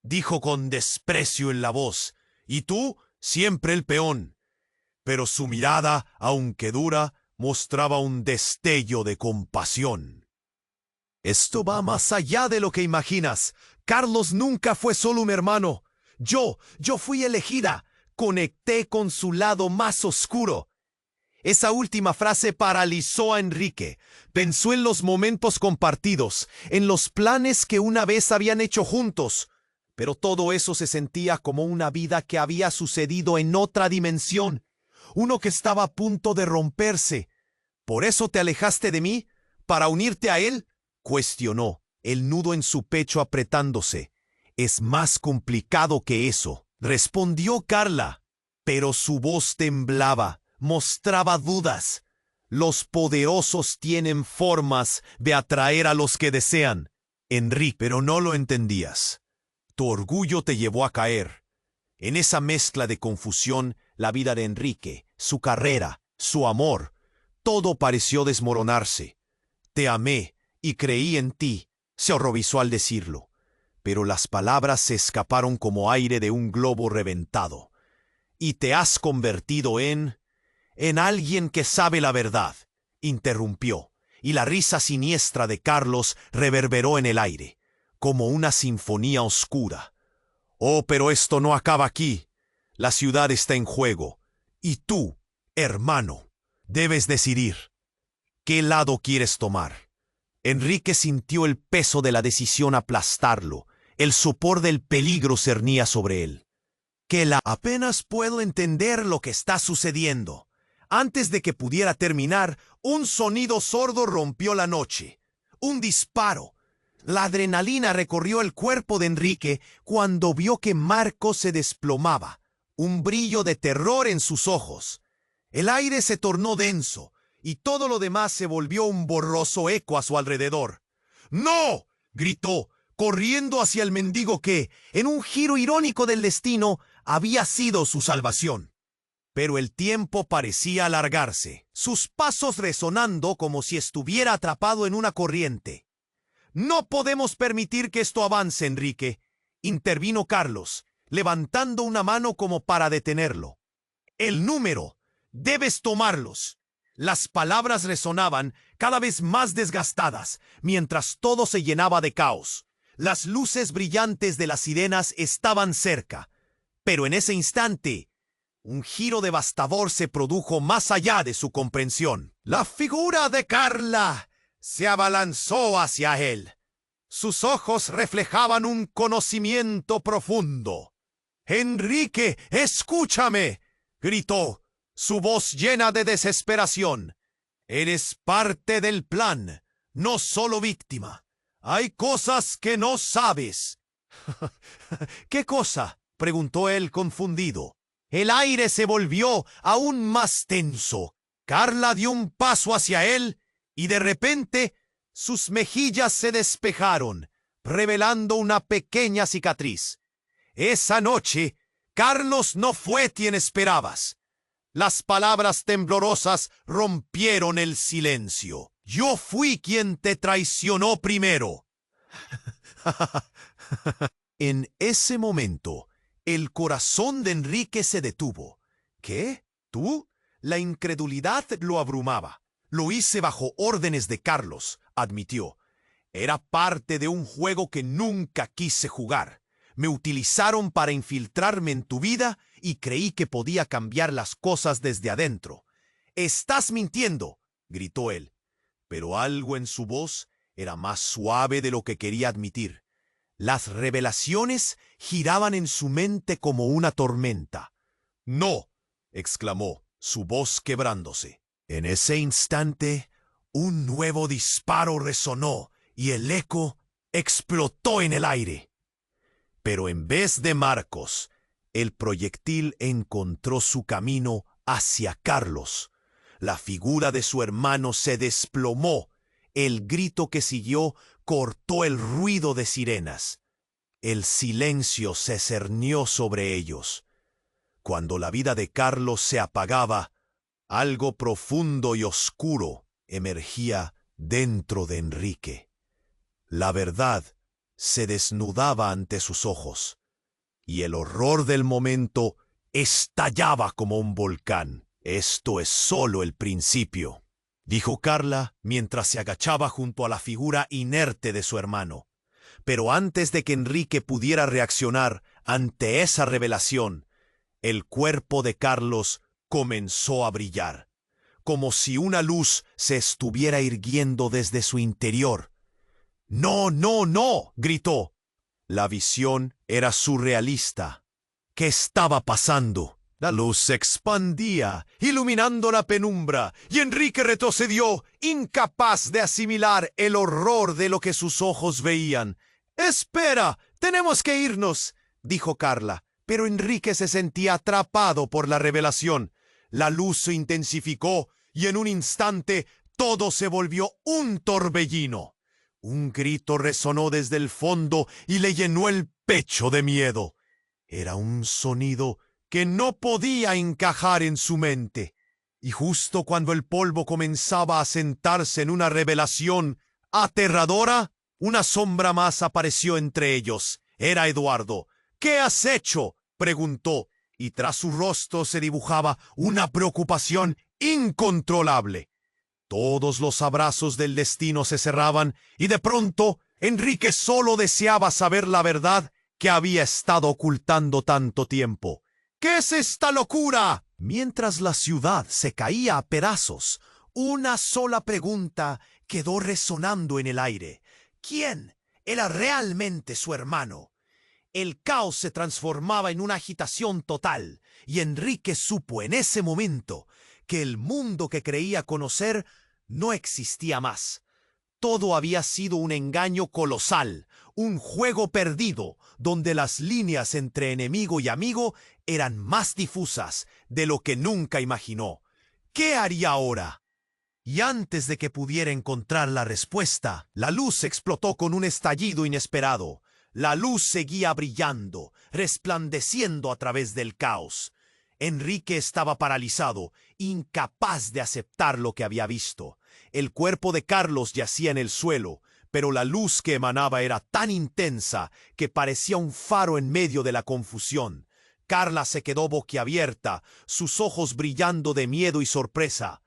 dijo con desprecio en la voz, y tú siempre el peón. Pero su mirada, aunque dura, mostraba un destello de compasión. Esto va más allá de lo que imaginas. Carlos nunca fue solo un hermano. Yo fui elegida. Conecté con su lado más oscuro. Esa última frase paralizó a Enrique. Pensó en los momentos compartidos, en los planes que una vez habían hecho juntos. Pero todo eso se sentía como una vida que había sucedido en otra dimensión. Uno que estaba a punto de romperse. ¿Por eso te alejaste de mí? ¿Para unirte a él? Cuestionó, el nudo en su pecho apretándose. Es más complicado que eso, respondió Carla, pero su voz temblaba, mostraba dudas. Los poderosos tienen formas de atraer a los que desean. Enrique, pero no lo entendías. Tu orgullo te llevó a caer. En esa mezcla de confusión, la vida de Enrique, su carrera, su amor, todo pareció desmoronarse. Te amé y creí en ti, se horrorizó al decirlo, pero las palabras se escaparon como aire de un globo reventado. Y te has convertido en alguien que sabe la verdad, interrumpió, y la risa siniestra de Carlos reverberó en el aire, como una sinfonía oscura. Oh, pero esto no acaba aquí. La ciudad está en juego, y tú, hermano, debes decidir. ¿Qué lado quieres tomar? Enrique sintió el peso de la decisión aplastarlo. El sopor del peligro cernía sobre él. Apenas puedo entender lo que está sucediendo. Antes de que pudiera terminar, un sonido sordo rompió la noche. Un disparo. La adrenalina recorrió el cuerpo de Enrique cuando vio que Marco se desplomaba. Un brillo de terror en sus ojos. El aire se tornó denso, y todo lo demás se volvió un borroso eco a su alrededor. ¡No!, gritó, corriendo hacia el mendigo que, en un giro irónico del destino, había sido su salvación. Pero el tiempo parecía alargarse, sus pasos resonando como si estuviera atrapado en una corriente. «No podemos permitir que esto avance, Enrique», intervino Carlos, levantando una mano como para detenerlo. «El número. Debes tomarlos». Las palabras resonaban cada vez más desgastadas, mientras todo se llenaba de caos. Las luces brillantes de las sirenas estaban cerca, pero en ese instante, un giro devastador se produjo más allá de su comprensión. La figura de Carla se abalanzó hacia él. Sus ojos reflejaban un conocimiento profundo. Enrique, escúchame, gritó, su voz llena de desesperación. Eres parte del plan, no solo víctima. Hay cosas que no sabes. ¿Qué cosa? Preguntó él confundido. El aire se volvió aún más tenso. Carla dio un paso hacia él y de repente sus mejillas se despejaron, revelando una pequeña cicatriz. Esa noche, Carlos no fue quien esperabas. Las palabras temblorosas rompieron el silencio. Yo fui quien te traicionó primero. En ese momento, el corazón de Enrique se detuvo. ¿Qué? ¿Tú? La incredulidad lo abrumaba. Lo hice bajo órdenes de Carlos, admitió. Era parte de un juego que nunca quise jugar. Me utilizaron para infiltrarme en tu vida y creí que podía cambiar las cosas desde adentro. «¡Estás mintiendo!», gritó él. Pero algo en su voz era más suave de lo que quería admitir. Las revelaciones giraban en su mente como una tormenta. «¡No!», exclamó, su voz quebrándose. En ese instante, un nuevo disparo resonó y el eco explotó en el aire. Pero en vez de Marcos, el proyectil encontró su camino hacia Carlos. La figura de su hermano se desplomó. El grito que siguió cortó el ruido de sirenas. El silencio se cernió sobre ellos. Cuando la vida de Carlos se apagaba, algo profundo y oscuro emergía dentro de Enrique. La verdad se desnudaba ante sus ojos, y el horror del momento estallaba como un volcán. «Esto es solo el principio», dijo Carla mientras se agachaba junto a la figura inerte de su hermano. Pero antes de que Enrique pudiera reaccionar ante esa revelación, el cuerpo de Carlos comenzó a brillar, como si una luz se estuviera irguiendo desde su interior. «¡No, no, no!», gritó. La visión era surrealista. ¿Qué estaba pasando? La luz se expandía, iluminando la penumbra, y Enrique retrocedió, incapaz de asimilar el horror de lo que sus ojos veían. «¡Espera! ¡Tenemos que irnos!», dijo Carla, pero Enrique se sentía atrapado por la revelación. La luz se intensificó, y en un instante todo se volvió un torbellino. Un grito resonó desde el fondo y le llenó el pecho de miedo. Era un sonido que no podía encajar en su mente. Y justo cuando el polvo comenzaba a sentarse en una revelación aterradora, una sombra más apareció entre ellos. Era Eduardo. «¿Qué has hecho?», preguntó, y tras su rostro se dibujaba una preocupación incontrolable. Todos los abrazos del destino se cerraban y de pronto Enrique solo deseaba saber la verdad que había estado ocultando tanto tiempo. «¿Qué es esta locura?». Mientras la ciudad se caía a pedazos, una sola pregunta quedó resonando en el aire. ¿Quién era realmente su hermano? El caos se transformaba en una agitación total, y Enrique supo en ese momento que el mundo que creía conocer no existía más. Todo había sido un engaño colosal, un juego perdido, donde las líneas entre enemigo y amigo eran más difusas de lo que nunca imaginó. ¿Qué haría ahora? Y antes de que pudiera encontrar la respuesta, la luz explotó con un estallido inesperado. La luz seguía brillando, resplandeciendo a través del caos. Enrique estaba paralizado, incapaz de aceptar lo que había visto. El cuerpo de Carlos yacía en el suelo, pero la luz que emanaba era tan intensa que parecía un faro en medio de la confusión. Carla se quedó boquiabierta, sus ojos brillando de miedo y sorpresa.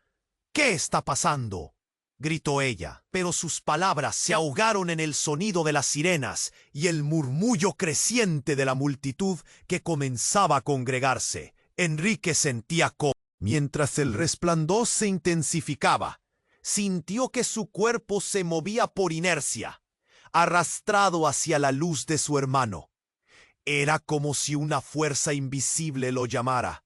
«¿Qué está pasando?», gritó ella, pero sus palabras se ahogaron en el sonido de las sirenas y el murmullo creciente de la multitud que comenzaba a congregarse. Enrique sentía cómo, mientras el resplandor se intensificaba, sintió que su cuerpo se movía por inercia, arrastrado hacia la luz de su hermano. Era como si una fuerza invisible lo llamara.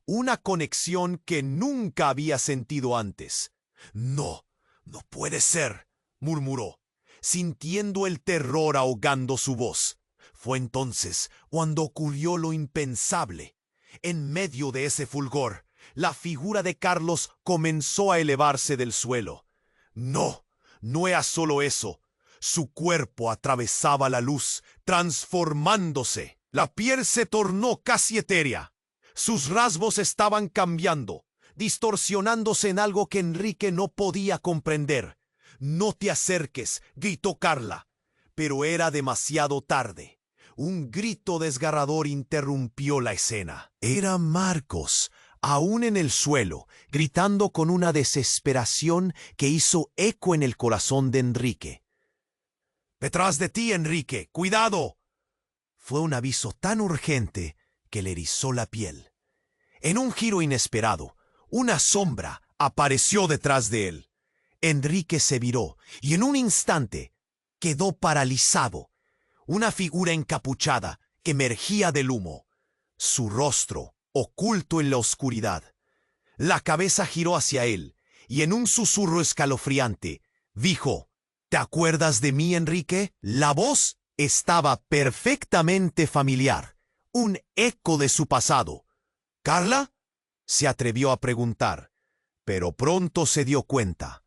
Una conexión que nunca había sentido antes. No, no puede ser, murmuró, sintiendo el terror ahogando su voz. Fue entonces cuando ocurrió lo impensable. En medio de ese fulgor, la figura de Carlos comenzó a elevarse del suelo. No, no era solo eso. Su cuerpo atravesaba la luz, transformándose. La piel se tornó casi etérea. Sus rasgos estaban cambiando, distorsionándose en algo que Enrique no podía comprender. «No te acerques», gritó Carla. Pero era demasiado tarde. Un grito desgarrador interrumpió la escena. Era Marcos, aún en el suelo, gritando con una desesperación que hizo eco en el corazón de Enrique. «¡Detrás de ti, Enrique! ¡Cuidado!» Fue un aviso tan urgente que le erizó la piel. En un giro inesperado, una sombra apareció detrás de él. Enrique se viró y en un instante quedó paralizado. Una figura encapuchada que emergía del humo, su rostro oculto en la oscuridad. La cabeza giró hacia él y en un susurro escalofriante dijo: «¿Te acuerdas de mí, Enrique?». La voz estaba perfectamente familiar, un eco de su pasado. «¿Carla?», se atrevió a preguntar, pero pronto se dio cuenta.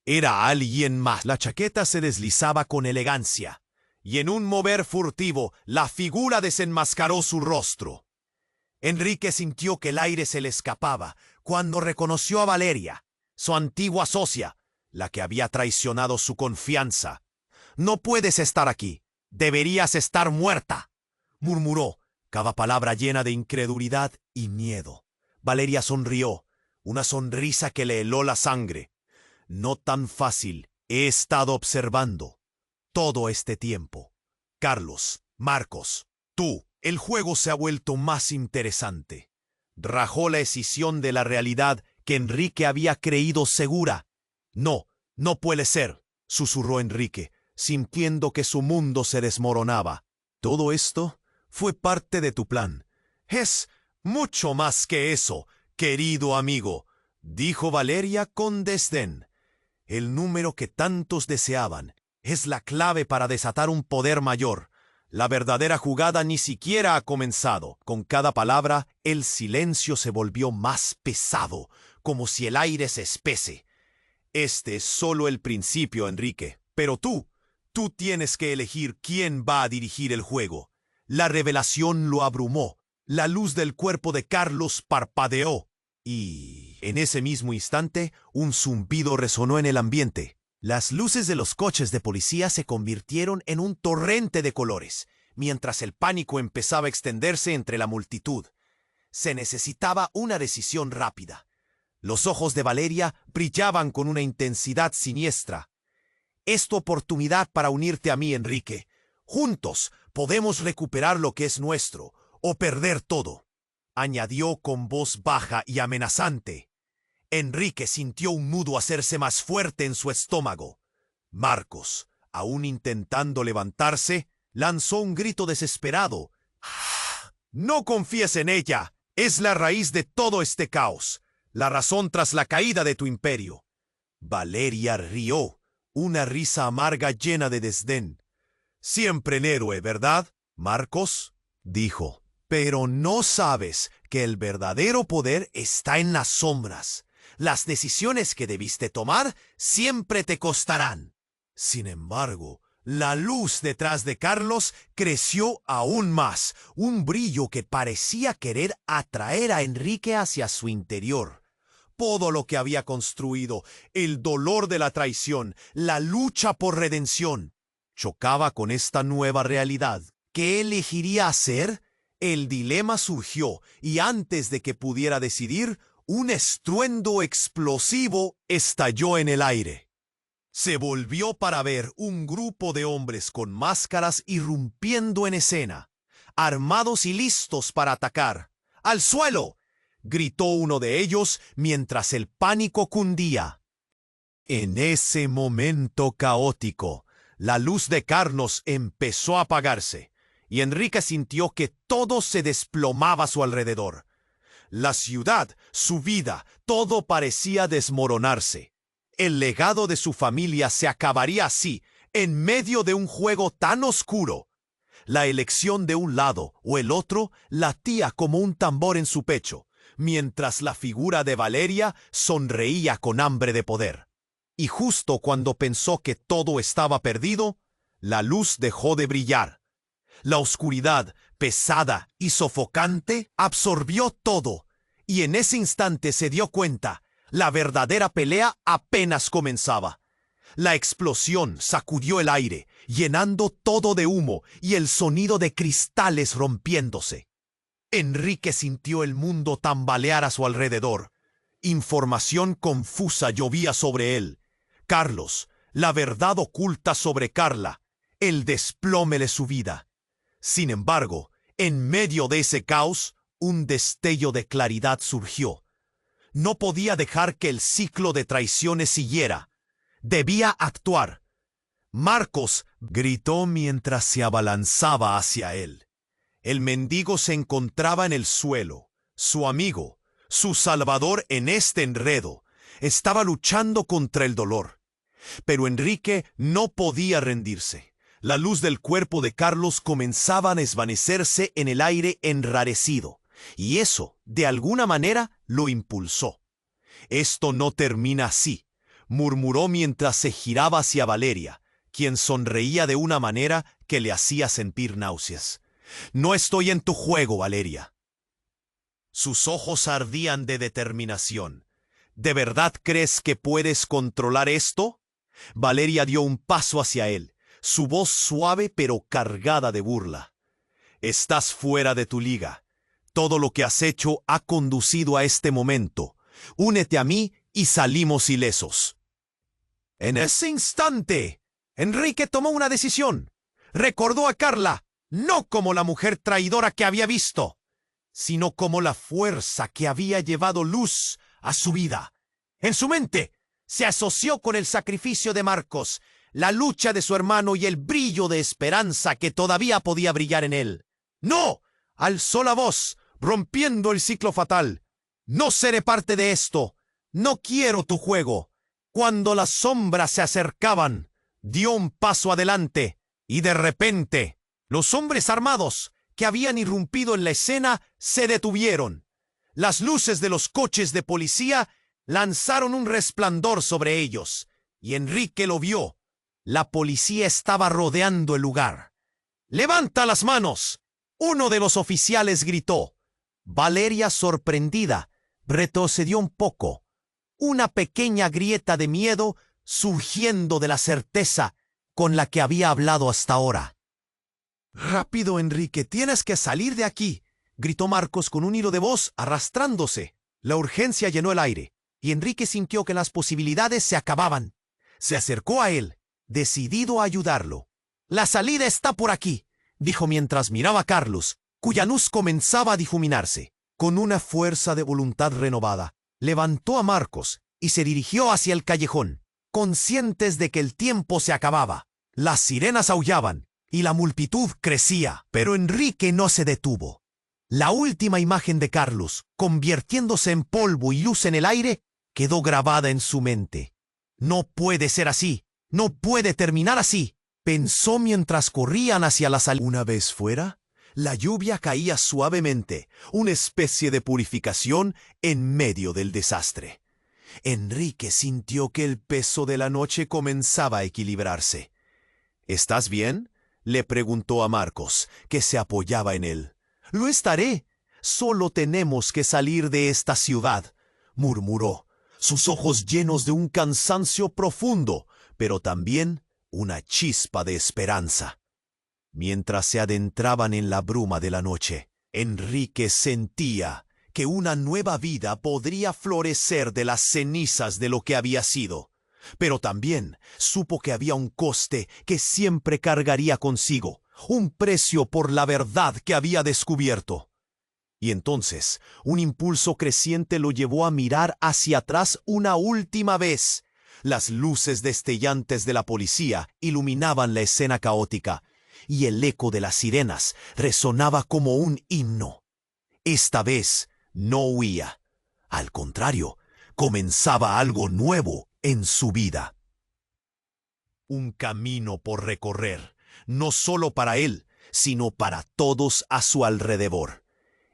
Era alguien más. La chaqueta se deslizaba con elegancia, y en un mover furtivo la figura desenmascaró su rostro. Enrique sintió que el aire se le escapaba cuando reconoció a Valeria, su antigua socia, la que había traicionado su confianza. «No puedes estar aquí. Deberías estar muerta», murmuró, cada palabra llena de incredulidad y miedo. Valeria sonrió, una sonrisa que le heló la sangre. «No tan fácil. He estado observando todo este tiempo. Carlos, Marcos, tú, el juego se ha vuelto más interesante». Rajó la escisión de la realidad que Enrique había creído segura. «No, no puede ser», susurró Enrique, sintiendo que su mundo se desmoronaba. «Todo esto fue parte de tu plan». «Es mucho más que eso, querido amigo», dijo Valeria con desdén. «El número que tantos deseaban es la clave para desatar un poder mayor. La verdadera jugada ni siquiera ha comenzado». Con cada palabra, el silencio se volvió más pesado, como si el aire se espese. «Este es solo el principio, Enrique. Pero tú tienes que elegir quién va a dirigir el juego». La revelación lo abrumó. La luz del cuerpo de Carlos parpadeó. Y en ese mismo instante, un zumbido resonó en el ambiente. Las luces de los coches de policía se convirtieron en un torrente de colores, mientras el pánico empezaba a extenderse entre la multitud. Se necesitaba una decisión rápida. Los ojos de Valeria brillaban con una intensidad siniestra. «Es tu oportunidad para unirte a mí, Enrique. Juntos podemos recuperar lo que es nuestro, o perder todo», añadió con voz baja y amenazante. Enrique sintió un nudo hacerse más fuerte en su estómago. Marcos, aún intentando levantarse, lanzó un grito desesperado. «No confíes en ella. Es la raíz de todo este caos, la razón tras la caída de tu imperio». Valeria rió, una risa amarga llena de desdén. «Siempre el héroe, ¿verdad, Marcos?», dijo. «Pero no sabes que el verdadero poder está en las sombras. Las decisiones que debiste tomar siempre te costarán». Sin embargo, la luz detrás de Carlos creció aún más, un brillo que parecía querer atraer a Enrique hacia su interior. Todo lo que había construido, el dolor de la traición, la lucha por redención, chocaba con esta nueva realidad. ¿Qué elegiría hacer? El dilema surgió, y antes de que pudiera decidir, un estruendo explosivo estalló en el aire. Se volvió para ver un grupo de hombres con máscaras irrumpiendo en escena, armados y listos para atacar. «¡Al suelo!», gritó uno de ellos mientras el pánico cundía. En ese momento caótico, la luz de Carlos empezó a apagarse, y Enrique sintió que todo se desplomaba a su alrededor. La ciudad, su vida, todo parecía desmoronarse. El legado de su familia se acabaría así, en medio de un juego tan oscuro. La elección de un lado o el otro latía como un tambor en su pecho, mientras la figura de Valeria sonreía con hambre de poder. Y justo cuando pensó que todo estaba perdido, la luz dejó de brillar. La oscuridad, pesada y sofocante, absorbió todo, y en ese instante se dio cuenta, la verdadera pelea apenas comenzaba. La explosión sacudió el aire, llenando todo de humo y el sonido de cristales rompiéndose. Enrique sintió el mundo tambalear a su alrededor. Información confusa llovía sobre él. Carlos, la verdad oculta sobre Carla, el desplome de su vida. Sin embargo, en medio de ese caos, un destello de claridad surgió. No podía dejar que el ciclo de traiciones siguiera. Debía actuar. Marcos gritó mientras se abalanzaba hacia él. El mendigo se encontraba en el suelo. Su amigo, su salvador en este enredo, estaba luchando contra el dolor. Pero Enrique no podía rendirse. La luz del cuerpo de Carlos comenzaba a desvanecerse en el aire enrarecido, y eso, de alguna manera, lo impulsó. «Esto no termina así», murmuró mientras se giraba hacia Valeria, quien sonreía de una manera que le hacía sentir náuseas. «No estoy en tu juego, Valeria». Sus ojos ardían de determinación. «¿De verdad crees que puedes controlar esto?» Valeria dio un paso hacia él, su voz suave pero cargada de burla. «Estás fuera de tu liga. Todo lo que has hecho ha conducido a este momento. Únete a mí y salimos ilesos». En ese instante, Enrique tomó una decisión. Recordó a Carla, no como la mujer traidora que había visto, sino como la fuerza que había llevado luz a su vida. En su mente, se asoció con el sacrificio de Marcos, la lucha de su hermano y el brillo de esperanza que todavía podía brillar en él. «No», alzó la voz, rompiendo el ciclo fatal. «No seré parte de esto. No quiero tu juego». Cuando las sombras se acercaban, dio un paso adelante, y de repente, los hombres armados que habían irrumpido en la escena se detuvieron. Las luces de los coches de policía lanzaron un resplandor sobre ellos, y Enrique lo vio. La policía estaba rodeando el lugar. «¡Levanta las manos!», uno de los oficiales gritó. Valeria, sorprendida, retrocedió un poco. Una pequeña grieta de miedo surgiendo de la certeza con la que había hablado hasta ahora. «Rápido, Enrique, tienes que salir de aquí», gritó Marcos con un hilo de voz arrastrándose. La urgencia llenó el aire, y Enrique sintió que las posibilidades se acababan. Se acercó a él, decidido a ayudarlo. «La salida está por aquí», dijo mientras miraba a Carlos, cuya luz comenzaba a difuminarse. Con una fuerza de voluntad renovada, levantó a Marcos y se dirigió hacia el callejón, conscientes de que el tiempo se acababa. Las sirenas aullaban y la multitud crecía, pero Enrique no se detuvo. La última imagen de Carlos, convirtiéndose en polvo y luz en el aire, quedó grabada en su mente. «No puede ser así, no puede terminar así», pensó mientras corrían hacia la salida. Una vez fuera, la lluvia caía suavemente, una especie de purificación en medio del desastre. Enrique sintió que el peso de la noche comenzaba a equilibrarse. «¿Estás bien?», le preguntó a Marcos, que se apoyaba en él. «Lo estaré. Solo tenemos que salir de esta ciudad», murmuró, sus ojos llenos de un cansancio profundo, pero también una chispa de esperanza. Mientras se adentraban en la bruma de la noche, Enrique sentía que una nueva vida podría florecer de las cenizas de lo que había sido, pero también supo que había un coste que siempre cargaría consigo, un precio por la verdad que había descubierto. Y entonces, un impulso creciente lo llevó a mirar hacia atrás una última vez. Las luces destellantes de la policía iluminaban la escena caótica, y el eco de las sirenas resonaba como un himno. Esta vez no huía. Al contrario, comenzaba algo nuevo en su vida. Un camino por recorrer, no solo para él, sino para todos a su alrededor.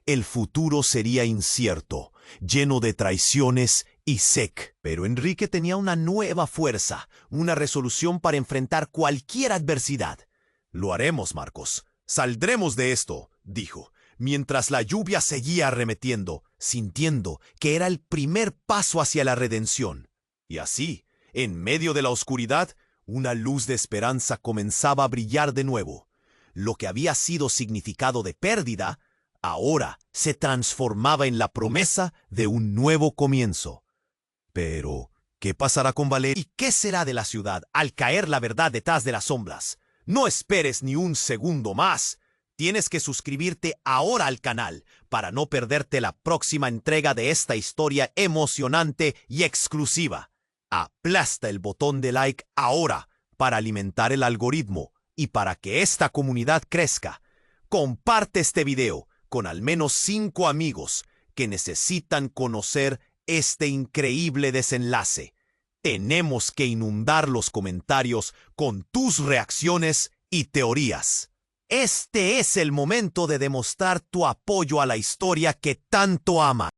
El futuro sería incierto, lleno de traiciones y sec. Pero Enrique tenía una nueva fuerza, una resolución para enfrentar cualquier adversidad. «Lo haremos, Marcos. Saldremos de esto», dijo, mientras la lluvia seguía arremetiendo, sintiendo que era el primer paso hacia la redención. Y así, en medio de la oscuridad, una luz de esperanza comenzaba a brillar de nuevo. Lo que había sido significado de pérdida, ahora se transformaba en la promesa de un nuevo comienzo. Pero, ¿qué pasará con Valeria? ¿Y qué será de la ciudad al caer la verdad detrás de las sombras? No esperes ni un segundo más. Tienes que suscribirte ahora al canal para no perderte la próxima entrega de esta historia emocionante y exclusiva. Aplasta el botón de like ahora para alimentar el algoritmo y para que esta comunidad crezca. Comparte este video con al menos 5 amigos que necesitan conocer este increíble desenlace. Tenemos que inundar los comentarios con tus reacciones y teorías. Este es el momento de demostrar tu apoyo a la historia que tanto amas.